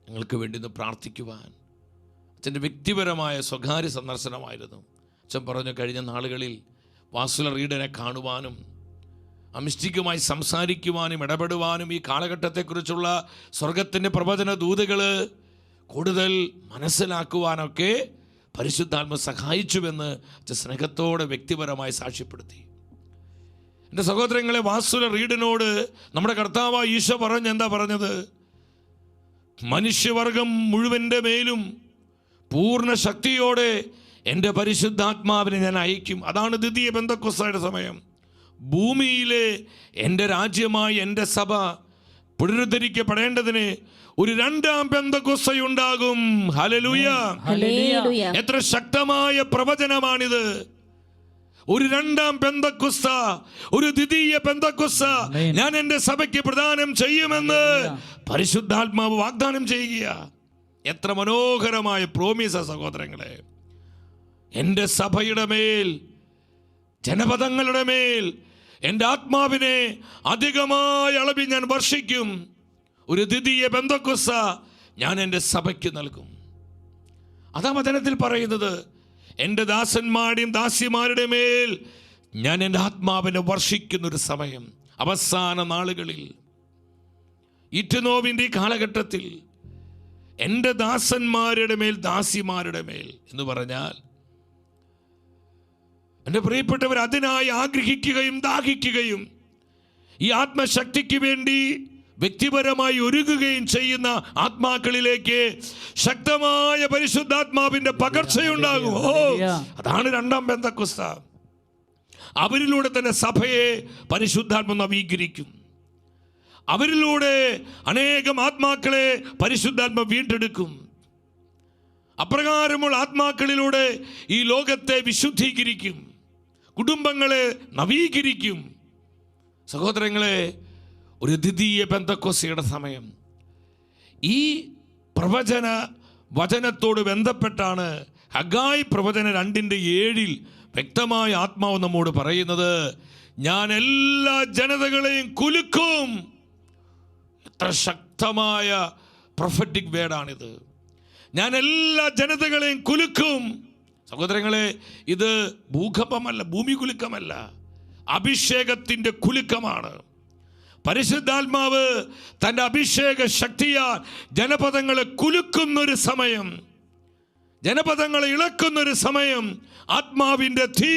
S1: ഞങ്ങൾക്ക് വേണ്ടി ഒന്ന് പ്രാർത്ഥിക്കുവാൻ. അച്ഛൻ്റെ വ്യക്തിപരമായ സ്വകാര്യ സന്ദർശനമായിരുന്നു. അച്ഛൻ പറഞ്ഞു, കഴിഞ്ഞ നാളുകളിൽ വാസുല റീഡനെ കാണുവാനും അമിസ്റ്റിക്കുമായി സംസാരിക്കുവാനും ഇടപെടുവാനും ഈ കാലഘട്ടത്തെക്കുറിച്ചുള്ള സ്വർഗത്തിൻ്റെ പ്രവചന ദൂതുകൾ കൂടുതൽ മനസ്സിലാക്കുവാനൊക്കെ പരിശുദ്ധാത്മ സഹായിച്ചുവെന്ന് സ്നേഹത്തോടെ വ്യക്തിപരമായി സാക്ഷ്യപ്പെടുത്തി. എൻ്റെ സഹോദരങ്ങളെ, വാസുല റീഡിനോട് നമ്മുടെ കർത്താവ് ഈശോ എന്താ പറഞ്ഞത്? മനുഷ്യവർഗം മുഴുവൻ്റെ മേലും പൂർണ്ണ ശക്തിയോടെ എൻ്റെ പരിശുദ്ധാത്മാവിനെ ഞാൻ അയക്കും. അതാണ് ദ്വിതീയ പെന്തക്കോസ്തിയുടെ സമയം. ഭൂമിയിലെ എൻ്റെ രാജ്യമായി എൻ്റെ സഭ പുനരുദ്ധരിക്കപ്പെടേണ്ടതിന് ഒരു രണ്ടാം പെന്തക്കോസ്തി ഉണ്ടാകും. ഹല്ലേലൂയ! എത്ര ശക്തമായ പ്രവചനമാണിത്! ഒരു രണ്ടാം പെന്തക്കോസ്ത, ഒരു ദ്വിതീയ പെന്തക്കോസ്ത ഞാൻ എൻ്റെ സഭയ്ക്ക് പ്രദാനം ചെയ്യുമെന്ന് പരിശുദ്ധാത്മാവ് വാഗ്ദാനം ചെയ്യുക. എത്ര മനോഹരമായ പ്രോമിസ സഹോദരങ്ങളെ! എൻ്റെ സഭയുടെ മേൽ, ജനപദങ്ങളുടെ മേൽ എൻ്റെ ആത്മാവിനെ അധികമായ അളവിൽ ഞാൻ വർഷിക്കും. ഒരു ദ്വിതീയ പെന്തക്കോസ്ത ഞാൻ എൻ്റെ സഭയ്ക്ക് നൽകും. അതാ വചനത്തിൽ പറയുന്നത്, എൻ്റെ ദാസന്മാരുടെയും ദാസിമാരുടെ മേൽ ഞാൻ എൻ്റെ ആത്മാവിനെ വർഷിക്കുന്നൊരു സമയം. അവസാന നാളുകളിൽ, ഈറ്റുനോവിൻ്റെ ഈ കാലഘട്ടത്തിൽ എൻ്റെ ദാസന്മാരുടെ മേൽ, ദാസിമാരുടെ മേൽ എന്ന് പറഞ്ഞാൽ, എൻ്റെ പ്രിയപ്പെട്ടവർ, അതിനായി ആഗ്രഹിക്കുകയും ദാഹിക്കുകയും ഈ ആത്മശക്തിക്ക് വേണ്ടി വ്യക്തിപരമായി ഒരുങ്ങുകയും ചെയ്യുന്ന ആത്മാക്കളിലേക്ക് ശക്തമായ പരിശുദ്ധാത്മാവിന്റെ പകർച്ചയുണ്ടാകും. അതാണ് രണ്ടാം പെന്തക്കോസ്ത. അവരിലൂടെ തന്നെ സഭയെ പരിശുദ്ധാത്മ നവീകരിക്കും. അവരിലൂടെ അനേകം ആത്മാക്കളെ പരിശുദ്ധാത്മ വീണ്ടെടുക്കും. അപ്രകാരമുള്ള ആത്മാക്കളിലൂടെ ഈ ലോകത്തെ വിശുദ്ധീകരിക്കും, കുടുംബങ്ങളെ നവീകരിക്കും. സഹോദരങ്ങളെ, ഒരു ദ്വിതീയ പെന്തക്കോസ്തിയുടെ സമയം. ഈ പ്രവചന വചനത്തോട് ബന്ധപ്പെട്ടാണ് ഹഗായി പ്രവചന 2:7 വ്യക്തമായ ആത്മാവ് നമ്മോട് പറയുന്നത്, ഞാൻ എല്ലാ ജനതകളെയും കുലുക്കും. എത്ര ശക്തമായ പ്രൊഫറ്റിക് വേർഡാണിത്! ഞാൻ എല്ലാ ജനതകളെയും കുലുക്കും. സഹോദരങ്ങളെ, ഇത് ഭൂകമ്പമല്ല, ഭൂമി കുലുക്കമല്ല, അഭിഷേകത്തിൻ്റെ കുലുക്കമാണ്. പരിശുദ്ധാത്മാവ് തൻ്റെ അഭിഷേക ശക്തിയാൽ ജനപദങ്ങളെ കുലുക്കുന്നൊരു സമയം, ജനപദങ്ങളെ ഇളക്കുന്നൊരു സമയം. ആത്മാവിൻ്റെ തീ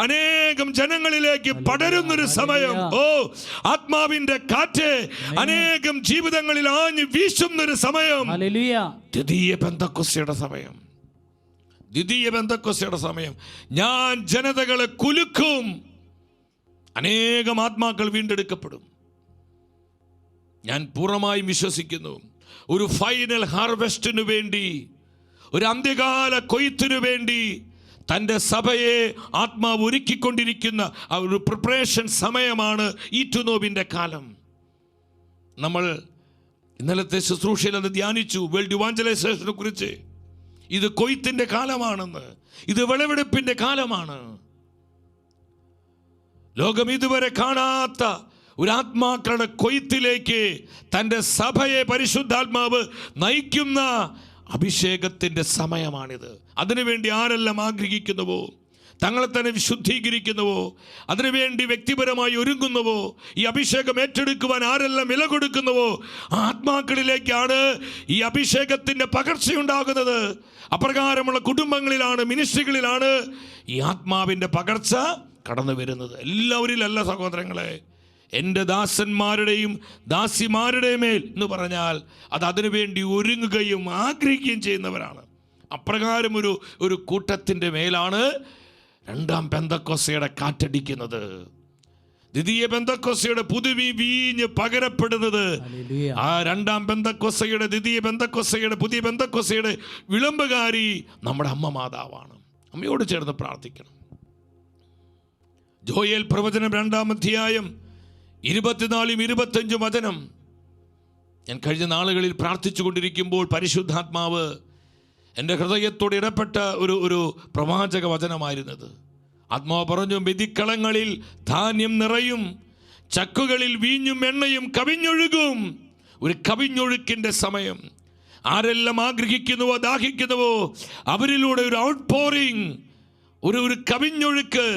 S1: അനേകം ജനങ്ങളിലേക്ക് പടരുന്നൊരു സമയം. ആത്മാവിൻ്റെ കാറ്റ് അനേകം ജീവിതങ്ങളിൽ ആഞ്ഞു വീശുന്നൊരു സമയം. ദ്വിതീയ പെന്തക്കോസ്തിയുടെ സമയം, ദ്വിതീയ പെന്തക്കോസ്തിയുടെ സമയം. ഞാൻ ജനതകളെ കുലുക്കും, അനേകം ആത്മാക്കൾ വീണ്ടെടുക്കപ്പെടും. ഞാൻ പൂർണ്ണമായും വിശ്വസിക്കുന്നു, ഒരു ഫൈനൽ ഹാർവെസ്റ്റിനു വേണ്ടി, ഒരു അന്ത്യകാല കൊയ്ത്തിനു വേണ്ടി തൻ്റെ സഭയെ ആത്മാവ് ഒരുക്കിക്കൊണ്ടിരിക്കുന്ന ആ ഒരു പ്രിപ്പറേഷൻ സമയമാണ് ഈറ്റുനോവിൻ്റെ കാലം. നമ്മൾ ഇന്നലത്തെ ശുശ്രൂഷയിൽ അത് ധ്യാനിച്ചു, വേൾഡ് ഇവാഞ്ചലൈസേഷനെ കുറിച്ച്. ഇത് കൊയ്ത്തിന്റെ കാലമാണെന്ന്, ഇത് വിളവെടുപ്പിന്റെ കാലമാണ്. ലോകം ഇതുവരെ കാണാത്ത ഒരു ആത്മാക്കളുടെ കൊയ്ത്തിലേക്ക് തൻ്റെ സഭയെ പരിശുദ്ധാത്മാവ് നയിക്കുന്ന അഭിഷേകത്തിൻ്റെ സമയമാണിത്. അതിനുവേണ്ടി ആരെല്ലാം ആഗ്രഹിക്കുന്നുവോ, തങ്ങളെ തന്നെ വിശുദ്ധീകരിക്കുന്നുവോ, അതിനുവേണ്ടി വ്യക്തിപരമായി ഒരുങ്ങുന്നുവോ, ഈ അഭിഷേകം ഏറ്റെടുക്കുവാൻ ആരെല്ലാം വില കൊടുക്കുന്നുവോ, ആത്മാക്കളിലേക്കാണ് ഈ അഭിഷേകത്തിൻ്റെ പകർച്ചയുണ്ടാകുന്നത്. അപ്രകാരമുള്ള കുടുംബങ്ങളിലാണ്, മിനിസ്ട്രികളിലാണ് ഈ ആത്മാവിൻ്റെ പകർച്ച കടന്നു വരുന്നത്. എല്ലാവരിലല്ല സഹോദരങ്ങളെ. എൻ്റെ ദാസന്മാരുടെയും ദാസിമാരുടെയും മേൽ എന്ന് പറഞ്ഞാൽ അത് അതിനുവേണ്ടി ഒരുങ്ങുകയും ആഗ്രഹിക്കുകയും ചെയ്യുന്നവരാണ്. അപ്രകാരം ഒരു കൂട്ടത്തിൻ്റെ മേലാണ് രണ്ടാം പെന്തക്കോസ്തയുടെ കാറ്റടിക്കുന്നത്. ദ്വിതീയ പെന്തക്കോസ്തയുടെ പുതുവി വീഞ്ഞ് പകരപ്പെടുന്നത് ആ രണ്ടാം പെന്തക്കോസ്തയുടെ, ദ്വിതീയ പെന്തക്കോസ്തയുടെ, പുതിയ പെന്തക്കോസ്തയുടെ വിളമ്പുകാരി നമ്മുടെ അമ്മ മാതാവാണ്. അമ്മയോട് ചേർന്ന് പ്രാർത്ഥിക്കണം. ജോയേൽ പ്രവചനം 2-ാം അധ്യായം 24-25 വചനം ഞാൻ കഴിഞ്ഞ നാളുകളിൽ പ്രാർത്ഥിച്ചു കൊണ്ടിരിക്കുമ്പോൾ പരിശുദ്ധാത്മാവ് എൻ്റെ ഹൃദയത്തോട് ഇടപെട്ട ഒരു പ്രവാചക വചനമായിരുന്നത്. ആത്മാവ് പറഞ്ഞു, മെതിക്കളങ്ങളിൽ ധാന്യം നിറയും, ചക്കുകളിൽ വീഞ്ഞും എണ്ണയും കവിഞ്ഞൊഴുകും. ഒരു കവിഞ്ഞൊഴുക്കിൻ്റെ സമയം. ആരെല്ലാം ആഗ്രഹിക്കുന്നുവോ, ദാഹിക്കുന്നുവോ, അവരിലൂടെ ഒരു ഔട്ട് പോറിങ്, ഒരു കവിഞ്ഞൊഴുക്ക്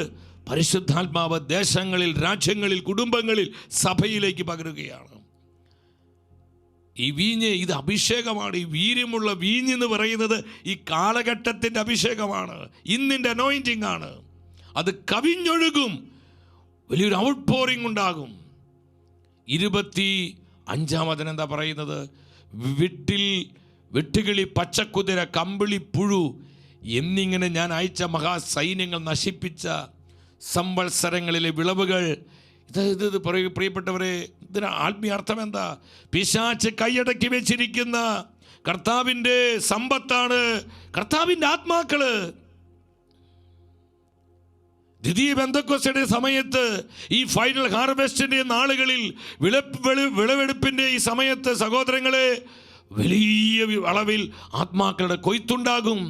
S1: പരിശുദ്ധാത്മാവ് ദേശങ്ങളിൽ, രാജ്യങ്ങളിൽ, കുടുംബങ്ങളിൽ, സഭയിലേക്ക് പകരുകയാണ്. ഈ വീഞ്ഞ്, ഇത് അഭിഷേകമാണ്. ഈ വീര്യമുള്ള വീഞ്ഞ് എന്ന് പറയുന്നത് ഈ കാലഘട്ടത്തിൻ്റെ അഭിഷേകമാണ്, ഇന്നിൻ്റെ അനോയിൻറ്റിംഗ് ആണ്. അത് കവിഞ്ഞൊഴുകും, വലിയൊരു ഔട്ട് പോറിങ് ഉണ്ടാകും. 25-ാം വചനം എന്താ പറയുന്നത്? വെട്ടുകിളി, പച്ചക്കുതിര, കമ്പിളി പുഴു എന്നിങ്ങനെ ഞാൻ അയച്ച മഹാസൈന്യങ്ങൾ നശിപ്പിച്ച സംവത്സരങ്ങളിലെ വിളവുകൾ. ഇത് പ്രിയപ്പെട്ടവരെ, ഇതിന് ആത്മീയ അർത്ഥം എന്താ? പിശാച് കൈയടക്കി വെച്ചിരിക്കുന്ന കർത്താവിൻ്റെ സമ്പത്താണ് കർത്താവിൻ്റെ ആത്മാക്കള്. ദ്വിതീയ പെന്തക്കോസ്തയുടെ സമയത്ത്, ഈ ഫൈനൽ ഹാർവെസ്റ്റിൻ്റെ നാളുകളിൽ, വിളവെടുപ്പിൻ്റെ ഈ സമയത്ത് സഹോദരങ്ങളെ, വലിയ അളവിൽ ആത്മാക്കളുടെ കൊയ്ത്തുണ്ടാകും.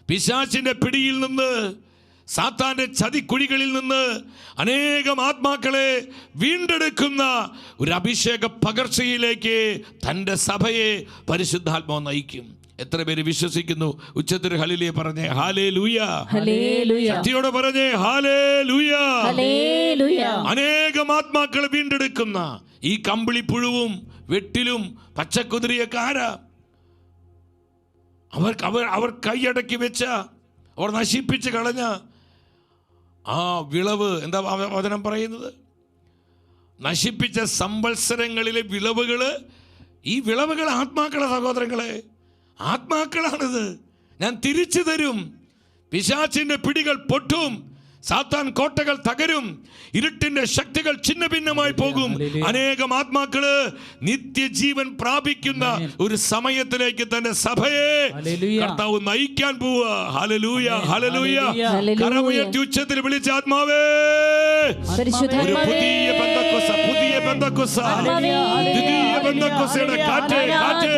S1: പിശാചിൻ്റെ പിടിയിൽ നിന്ന്, സാത്താന്റെ ചതിക്കുഴികളിൽ നിന്ന് അനേകം ആത്മാക്കളെ വീണ്ടെടുക്കുന്ന ഒരു അഭിഷേക പകർച്ചയിലേക്ക് തൻ്റെ സഭയെ പരിശുദ്ധാത്മാവ് നയിക്കും. എത്ര പേര് വിശ്വസിക്കുന്നു? ഉച്ചത്തിൽ ഹല്ലേലൂയ പറഞ്ഞേ. ഹല്ലേലൂയ, ശക്തിയോടെ പറഞ്ഞേ ഹല്ലേലൂയ. അനേകം ആത്മാക്കളെ വീണ്ടെടുക്കുന്ന ഈ കമ്പിളി പുഴുവും വെട്ടിലും പച്ചക്കുതിരയൊക്കെ ആരാ? അവർ കൈയടക്കി വെച്ച, അവർ നശിപ്പിച്ച് കളഞ്ഞ ആ വിളവ്. എന്താ വചനം പറയുന്നത്? നശിപ്പിച്ച സംവത്സരങ്ങളിലെ വിളവുകൾ. ഈ വിളവുകൾ ആത്മാക്കളെ സഹോദരങ്ങളെ, ആത്മാക്കളാണിത്. ഞാൻ തിരിച്ചു തരും. പിശാചിന്റെ പിടികൾ പൊട്ടും, സാത്താൻ കോട്ടകൾ തകരും, ഇരുട്ടിന്റെ ശക്തികൾ ഛിന്ന ഭിന്നമായി പോകും. അനേകം ആത്മാക്കള് നിത്യജീവൻ പ്രാപിക്കുന്ന ഒരു സമയത്തിലേക്ക് തന്നെ സഭയെ കർത്താവ് നയിക്കാൻ പോവുക. Hallelujah, hallelujah. കരമുയർത്തി ഉച്ചത്തിൽ വിളിച്ച ആത്മാവേ, ഒരു പുതിയ പെന്തക്കോസ്ത, പുതിയ പെന്തക്കോസ്ത, ദ്വിതീയ പെന്തക്കോസ്തയുടെ കാറ്റ്,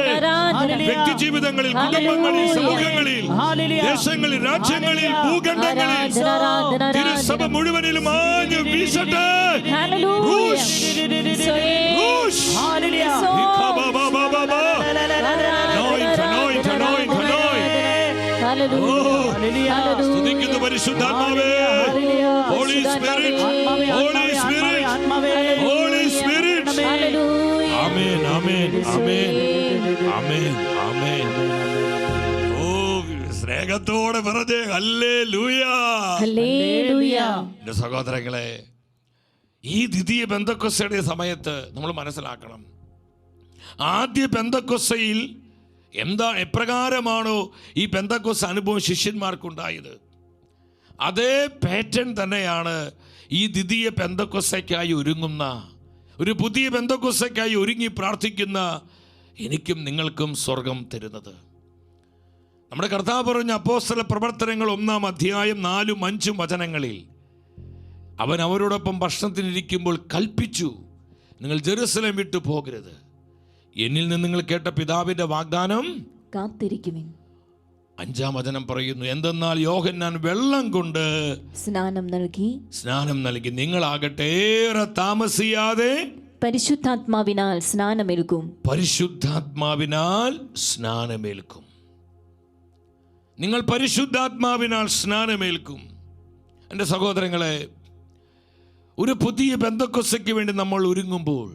S1: വ്യക്തി ജീവിതങ്ങളിൽ, കുടുംബങ്ങളിൽ, സമൂഹങ്ങളിൽ, ദേശങ്ങളിൽ, രാജ്യങ്ങളിൽ, ഭൂഖണ്ഡങ്ങളിൽ, തിരുസഭ മുഴുവനിലും ആഞ്ഞു വീശട്ടെ. റൂഷ്, റൂഷ്. സ്തുതിക്കുന്നു പരിശുദ്ധാത്മാവേ. Holy Spirit, Holy Spirit, Holy Spirit. ആമേൻ, ആമേൻ, ആമേൻ, ആമേൻ, ആമേൻ. സ്നേഹത്തോടെ പറഞ്ഞേ ഹല്ലേലൂയ, ഹല്ലേലൂയ. എൻ്റെ സഹോദരങ്ങളെ, ഈ ദ്വിതീയ പെന്തക്കോസ്തയുടെ സമയത്ത് നമ്മൾ മനസ്സിലാക്കണം, ആദ്യ പെന്തക്കോസ്തയിൽ എപ്രകാരമാണോ ഈ പെന്തക്കോസ്ത അനുഭവം ശിഷ്യന്മാർക്കുണ്ടായത്, അതേ പാറ്റേൺ തന്നെയാണ് ഈ ദ്വിതീയ പെന്തക്കോസ്തയ്ക്കായി ഒരുങ്ങുന്ന, ഒരു പുതിയ പെന്തക്കോസ്തയ്ക്കായി ഒരുങ്ങി പ്രാർത്ഥിക്കുന്ന എനിക്കും നിങ്ങൾക്കും സ്വർഗം തരുന്നത്. നമ്മുടെ കർത്താവ് പറഞ്ഞ അപ്പോസ്തല പ്രവർത്തനങ്ങൾ 1-ാം അധ്യായം 4-5 വചനങ്ങളിൽ അവൻ അവരോടൊപ്പം ഭക്ഷണത്തിനിരിക്കുമ്പോൾ കൽപ്പിച്ചു, നിങ്ങൾ ജെറുസലേം വിട്ടു പോകരുത്, എന്നിൽ നിന്ന് നിങ്ങൾ കേട്ട പിതാവിന്റെ വാഗ്ദാനം
S2: കാത്തിരിക്കുവിൻ.
S1: 5-ാം വചനം പറയുന്നു, എന്തെന്നാൽ യോഹന്നാൻ വെള്ളം കൊണ്ട്
S2: സ്നാനം നൽകി,
S1: നിങ്ങളാകട്ടെ ഏറെ താമസിയാതെ
S2: പരിശുദ്ധാത്മാവിനാൽ സ്നാനമേൽക്കും.
S1: നിങ്ങൾ പരിശുദ്ധാത്മാവിനാൽ സ്നാനമേൽക്കും. എൻ്റെ സഹോദരങ്ങളെ, ഒരു പുതിയ പെന്തക്കോസ്തയ്ക്ക് വേണ്ടി നമ്മൾ ഒരുങ്ങുമ്പോൾ,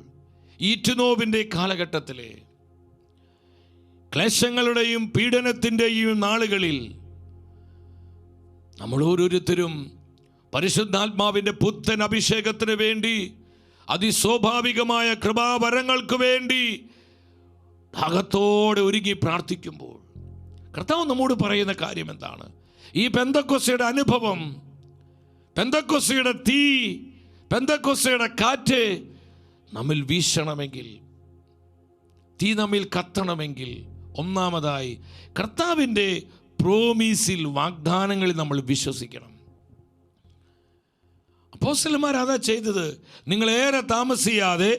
S1: ഈറ്റുനോവിൻ്റെ കാലഘട്ടത്തിലെ ക്ലേശങ്ങളുടെയും പീഡനത്തിൻ്റെയും നാളുകളിൽ നമ്മൾ ഓരോരുത്തരും പരിശുദ്ധാത്മാവിൻ്റെ പുത്തൻ അഭിഷേകത്തിന് വേണ്ടി, അതിസ്വാഭാവികമായ കൃപാവരങ്ങൾക്ക് വേണ്ടി ഭാഗത്തോടെ ഒരുങ്ങി പ്രാർത്ഥിക്കുമ്പോൾ കർത്താവ് നമ്മോട് പറയുന്ന കാര്യം എന്താണ്? ഈ പെന്തക്കോസ്തയുടെ അനുഭവം, പെന്തക്കോസ്തയുടെ തീ, പെന്തക്കോസ്തയുടെ കാറ്റ് നമ്മിൽ വീശണമെങ്കിൽ, തീ നമ്മിൽ കത്തണമെങ്കിൽ, ഒന്നാമതായി കർത്താവിൻ്റെ പ്രോമീസിൽ, വാഗ്ദാനങ്ങളിൽ നമ്മൾ വിശ്വസിക്കണം. അപ്പോസ്തലന്മാർ അതാ ചെയ്തത്. നിങ്ങളേറെ താമസിയാതെ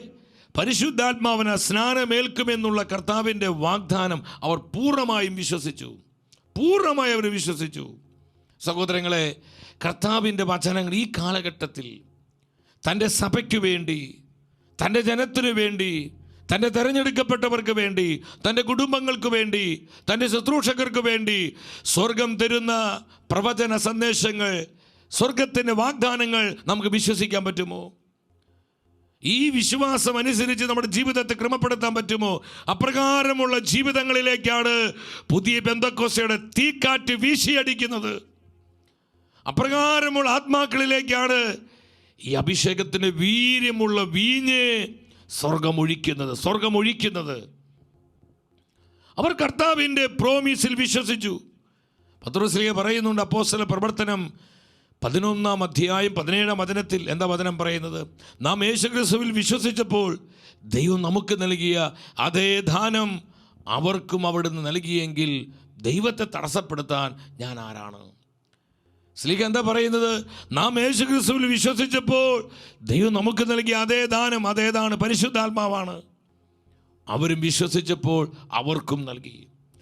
S1: പരിശുദ്ധാത്മാവിനാൽ സ്നാനമേൽക്കുമെന്നുള്ള കർത്താവിൻ്റെ വാഗ്ദാനം അവർ പൂർണ്ണമായും വിശ്വസിച്ചു. സഹോദരങ്ങളെ, കർത്താവിൻ്റെ വചനങ്ങൾ ഈ കാലഘട്ടത്തിൽ തൻ്റെ സഭയ്ക്ക് വേണ്ടി, തൻ്റെ ജനത്തിനു വേണ്ടി, തൻ്റെ തിരഞ്ഞെടുക്കപ്പെട്ടവർക്ക് വേണ്ടി, തൻ്റെ കുടുംബങ്ങൾക്ക് വേണ്ടി, തൻ്റെ ശുശ്രൂഷകർക്ക് വേണ്ടി സ്വർഗം തരുന്ന പ്രവചന സന്ദേശങ്ങൾ, സ്വർഗത്തിൻ്റെ വാഗ്ദാനങ്ങൾ നമുക്ക് വിശ്വസിക്കാൻ പറ്റുമോ? ഈ വിശ്വാസം അനുസരിച്ച് നമ്മുടെ ജീവിതത്തെ ക്രമപ്പെടുത്താൻ പറ്റുമോ? അപ്രകാരമുള്ള ജീവിതങ്ങളിലേക്കാണ് പുതിയ പെന്തക്കോസ്തയുടെ തീക്കാറ്റ് വീശിയടിക്കുന്നത്. അപ്രകാരമുള്ള ആത്മാക്കളിലേക്കാണ് ഈ അഭിഷേകത്തിന് വീര്യമുള്ള വീഞ്ഞ് സ്വർഗമൊഴിക്കുന്നത്. അവർ കർത്താവിൻ്റെ പ്രോമിസിൽ വിശ്വസിച്ചു. പത്രോസ് പറയുന്നുണ്ട്, അപ്പോസ്തല പ്രവർത്തനം 11-ാം അധ്യായം 17-ാം വചനത്തിൽ എന്താ വചനം പറയുന്നത്? നാം യേശുക്രിസ്തുവിൽ വിശ്വസിച്ചപ്പോൾ ദൈവം നമുക്ക് നൽകിയ അതേ ദാനം അവർക്കും അവിടുന്ന് നൽകിയെങ്കിൽ ദൈവത്തെ തടസ്സപ്പെടുത്താൻ ഞാൻ ആരാണ്? സ്ലീഹ എന്താ പറയുന്നത്? നാം യേശുക്രിസ്തുവിൽ വിശ്വസിച്ചപ്പോൾ ദൈവം നമുക്ക് നൽകിയ അതേ ദാനം പരിശുദ്ധാത്മാവാണ്. അവരും വിശ്വസിച്ചപ്പോൾ അവർക്കും നൽകി.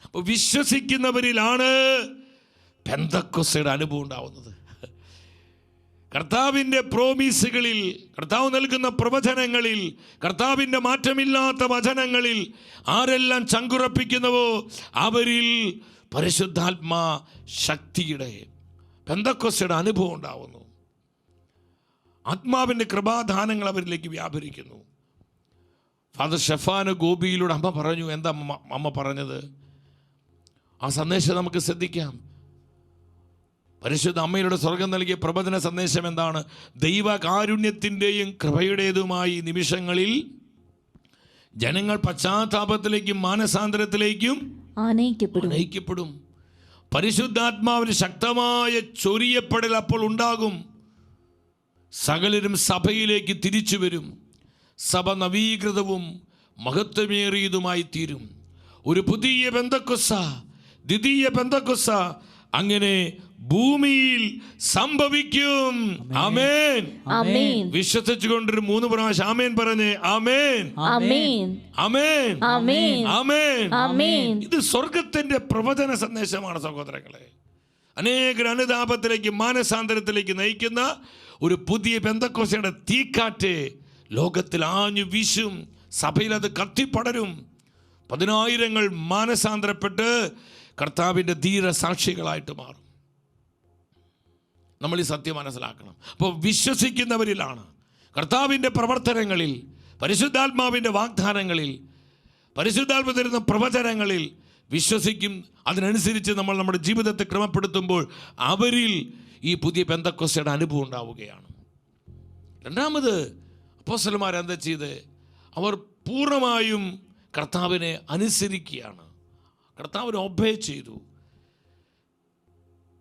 S1: അപ്പോൾ വിശ്വസിക്കുന്നവരിലാണ് പെന്തക്കോസ്തയുടെ അനുഭവം ഉണ്ടാവുന്നത്. കർത്താവിൻ്റെ പ്രോമിസുകളിൽ, കർത്താവ് നൽകുന്ന പ്രവചനങ്ങളിൽ, കർത്താവിൻ്റെ മാറ്റമില്ലാത്ത വചനങ്ങളിൽ ആരെല്ലാം ചങ്കുറപ്പിക്കുന്നുവോ അവരിൽ പരിശുദ്ധാത്മാ ശക്തിയുടെ, പെന്തക്കോസ്തയുടെ അനുഭവം ഉണ്ടാവുന്നു. ആത്മാവിൻ്റെ കൃപാദാനങ്ങൾ അവരിലേക്ക് വ്യാപരിക്കുന്നു. ഫാദർ ഷെഫാന് ഗോപിയിലൂടെ അമ്മ പറഞ്ഞു. എന്താ അമ്മ പറഞ്ഞത്? ആ സന്ദേശം നമുക്ക് ശ്രദ്ധിക്കാം. പരിശുദ്ധ അമ്മയുടെ സ്വർഗം നൽകിയ പ്രബോധന സന്ദേശം എന്താണ്? ദൈവകാരുണ്യത്തിൻ്റെയും കൃപയുടേതുമായി നിമിഷങ്ങളിൽ ജനങ്ങൾ പശ്ചാത്താപത്തിലേക്കും മാനസാന്തരത്തിലേക്കും ആനയിക്കപ്പെടും. പരിശുദ്ധാത്മാവിന് ശക്തമായ ചൊരിയപ്പെടൽ അപ്പോൾ ഉണ്ടാകും. സകലരും സഭയിലേക്ക് തിരിച്ചു വരും. സഭ നവീകൃതവും മഹത്വമേറിയതുമായി തീരും. ഒരു പുതിയ പെന്തക്കോസ്ത, ദ്വിതീയ പെന്തക്കോസ്ത അങ്ങനെ ഭൂമിയിൽ സംഭവിക്കും. ആമേൻ. വിശ്വസിച്ചുകൊണ്ടൊരു 3 പ്രാവശ്യം ആമേൻ പറഞ്ഞേ. ആമേൻ, ആമേൻ, ആമേൻ, ആമേൻ. ഇത് സ്വർഗത്തിന്റെ പ്രവചന സന്ദേശമാണ് സഹോദരങ്ങളെ. അനേക അനുതാപത്തിലേക്ക്, മാനസാന്തരത്തിലേക്ക് നയിക്കുന്ന ഒരു പുതിയ പെന്തക്കോസ്തയുടെ തീക്കാറ്റ് ലോകത്തിൽ ആഞ്ഞു വീശും. സഭയിൽ അത് കത്തിപ്പടരും. 10,000 മാനസാന്തരപ്പെട്ട് കർത്താവിൻ്റെ ധീര സാക്ഷികളായിട്ട് മാറും. നമ്മൾ ഈ സത്യം മനസ്സിലാക്കണം. അപ്പോൾ വിശ്വസിക്കുന്നവരിലാണ് കർത്താവിൻ്റെ പ്രവർത്തനങ്ങളിൽ, പരിശുദ്ധാത്മാവിൻ്റെ വാഗ്ദാനങ്ങളിൽ, പരിശുദ്ധാത്മ തരുന്ന പ്രവചനങ്ങളിൽ വിശ്വസിക്കും. അതിനനുസരിച്ച് നമ്മൾ നമ്മുടെ ജീവിതത്തെ ക്രമപ്പെടുത്തുമ്പോൾ അവരിൽ ഈ പുതിയ പെന്തക്കോസ്തയുടെ അനുഭവം ഉണ്ടാവുകയാണ്. രണ്ടാമത് അപ്പോസ്തലന്മാർ എന്താ ചെയ്ത്? അവർ പൂർണ്ണമായും കർത്താവിനെ അനുസരിക്കുകയാണ്. കർത്താവിനെ ഒബേ ചെയ്തു.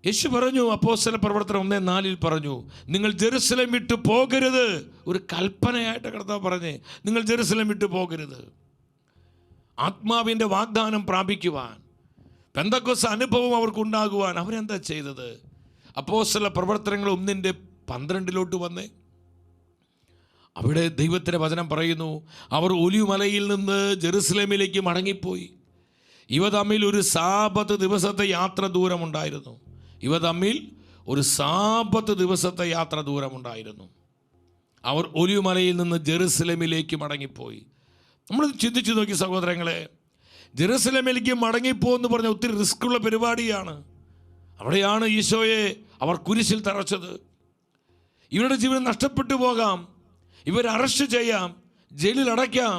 S1: യേശു പറഞ്ഞു, അപ്പോസ്തല പ്രവർത്തനം 1:4 പറഞ്ഞു, നിങ്ങൾ ജെറുസലേം വിട്ടു പോകരുത്. ഒരു കൽപ്പനയായിട്ട് കർത്താവ് പറഞ്ഞേ, നിങ്ങൾ ജെറുസലേം വിട്ടു പോകരുത്. ആത്മാവിൻ്റെ വാഗ്ദാനം പ്രാപിക്കുവാൻ, പെന്തക്കോസ്ത അനുഭവം അവർക്കുണ്ടാകുവാൻ അവരെന്താ ചെയ്തത്? അപ്പോസ്തല പ്രവർത്തനങ്ങൾ 1:12 വന്നേ. അവിടെ ദൈവത്തിൻ്റെ വചനം പറയുന്നു, അവർ ഒലിവുമലയിൽ നിന്ന് ജെറുസലേമിലേക്ക് മടങ്ങിപ്പോയി. ഇവ തമ്മിൽ ഒരു സാബത്ത് ദിവസത്തെ യാത്ര ദൂരമുണ്ടായിരുന്നു. അവർ ഒലിവുമലയിൽ നിന്ന് ജെറുസലേമിലേക്ക് മടങ്ങിപ്പോയി. നമ്മൾ ചിന്തിച്ചു നോക്കി സഹോദരങ്ങളെ, ജെറുസലേമിലേക്ക് മടങ്ങിപ്പോന്ന് പറഞ്ഞ ഒത്തിരി റിസ്ക്കുള്ള പരിപാടിയാണ്. അവിടെയാണ് ഈശോയെ അവർ കുരിശിൽ തറച്ചത്. ഇവരുടെ ജീവൻ നഷ്ടപ്പെട്ടു പോകാം, ഇവർ അറസ്റ്റ് ചെയ്യാം, ജയിലിൽ അടയ്ക്കാം,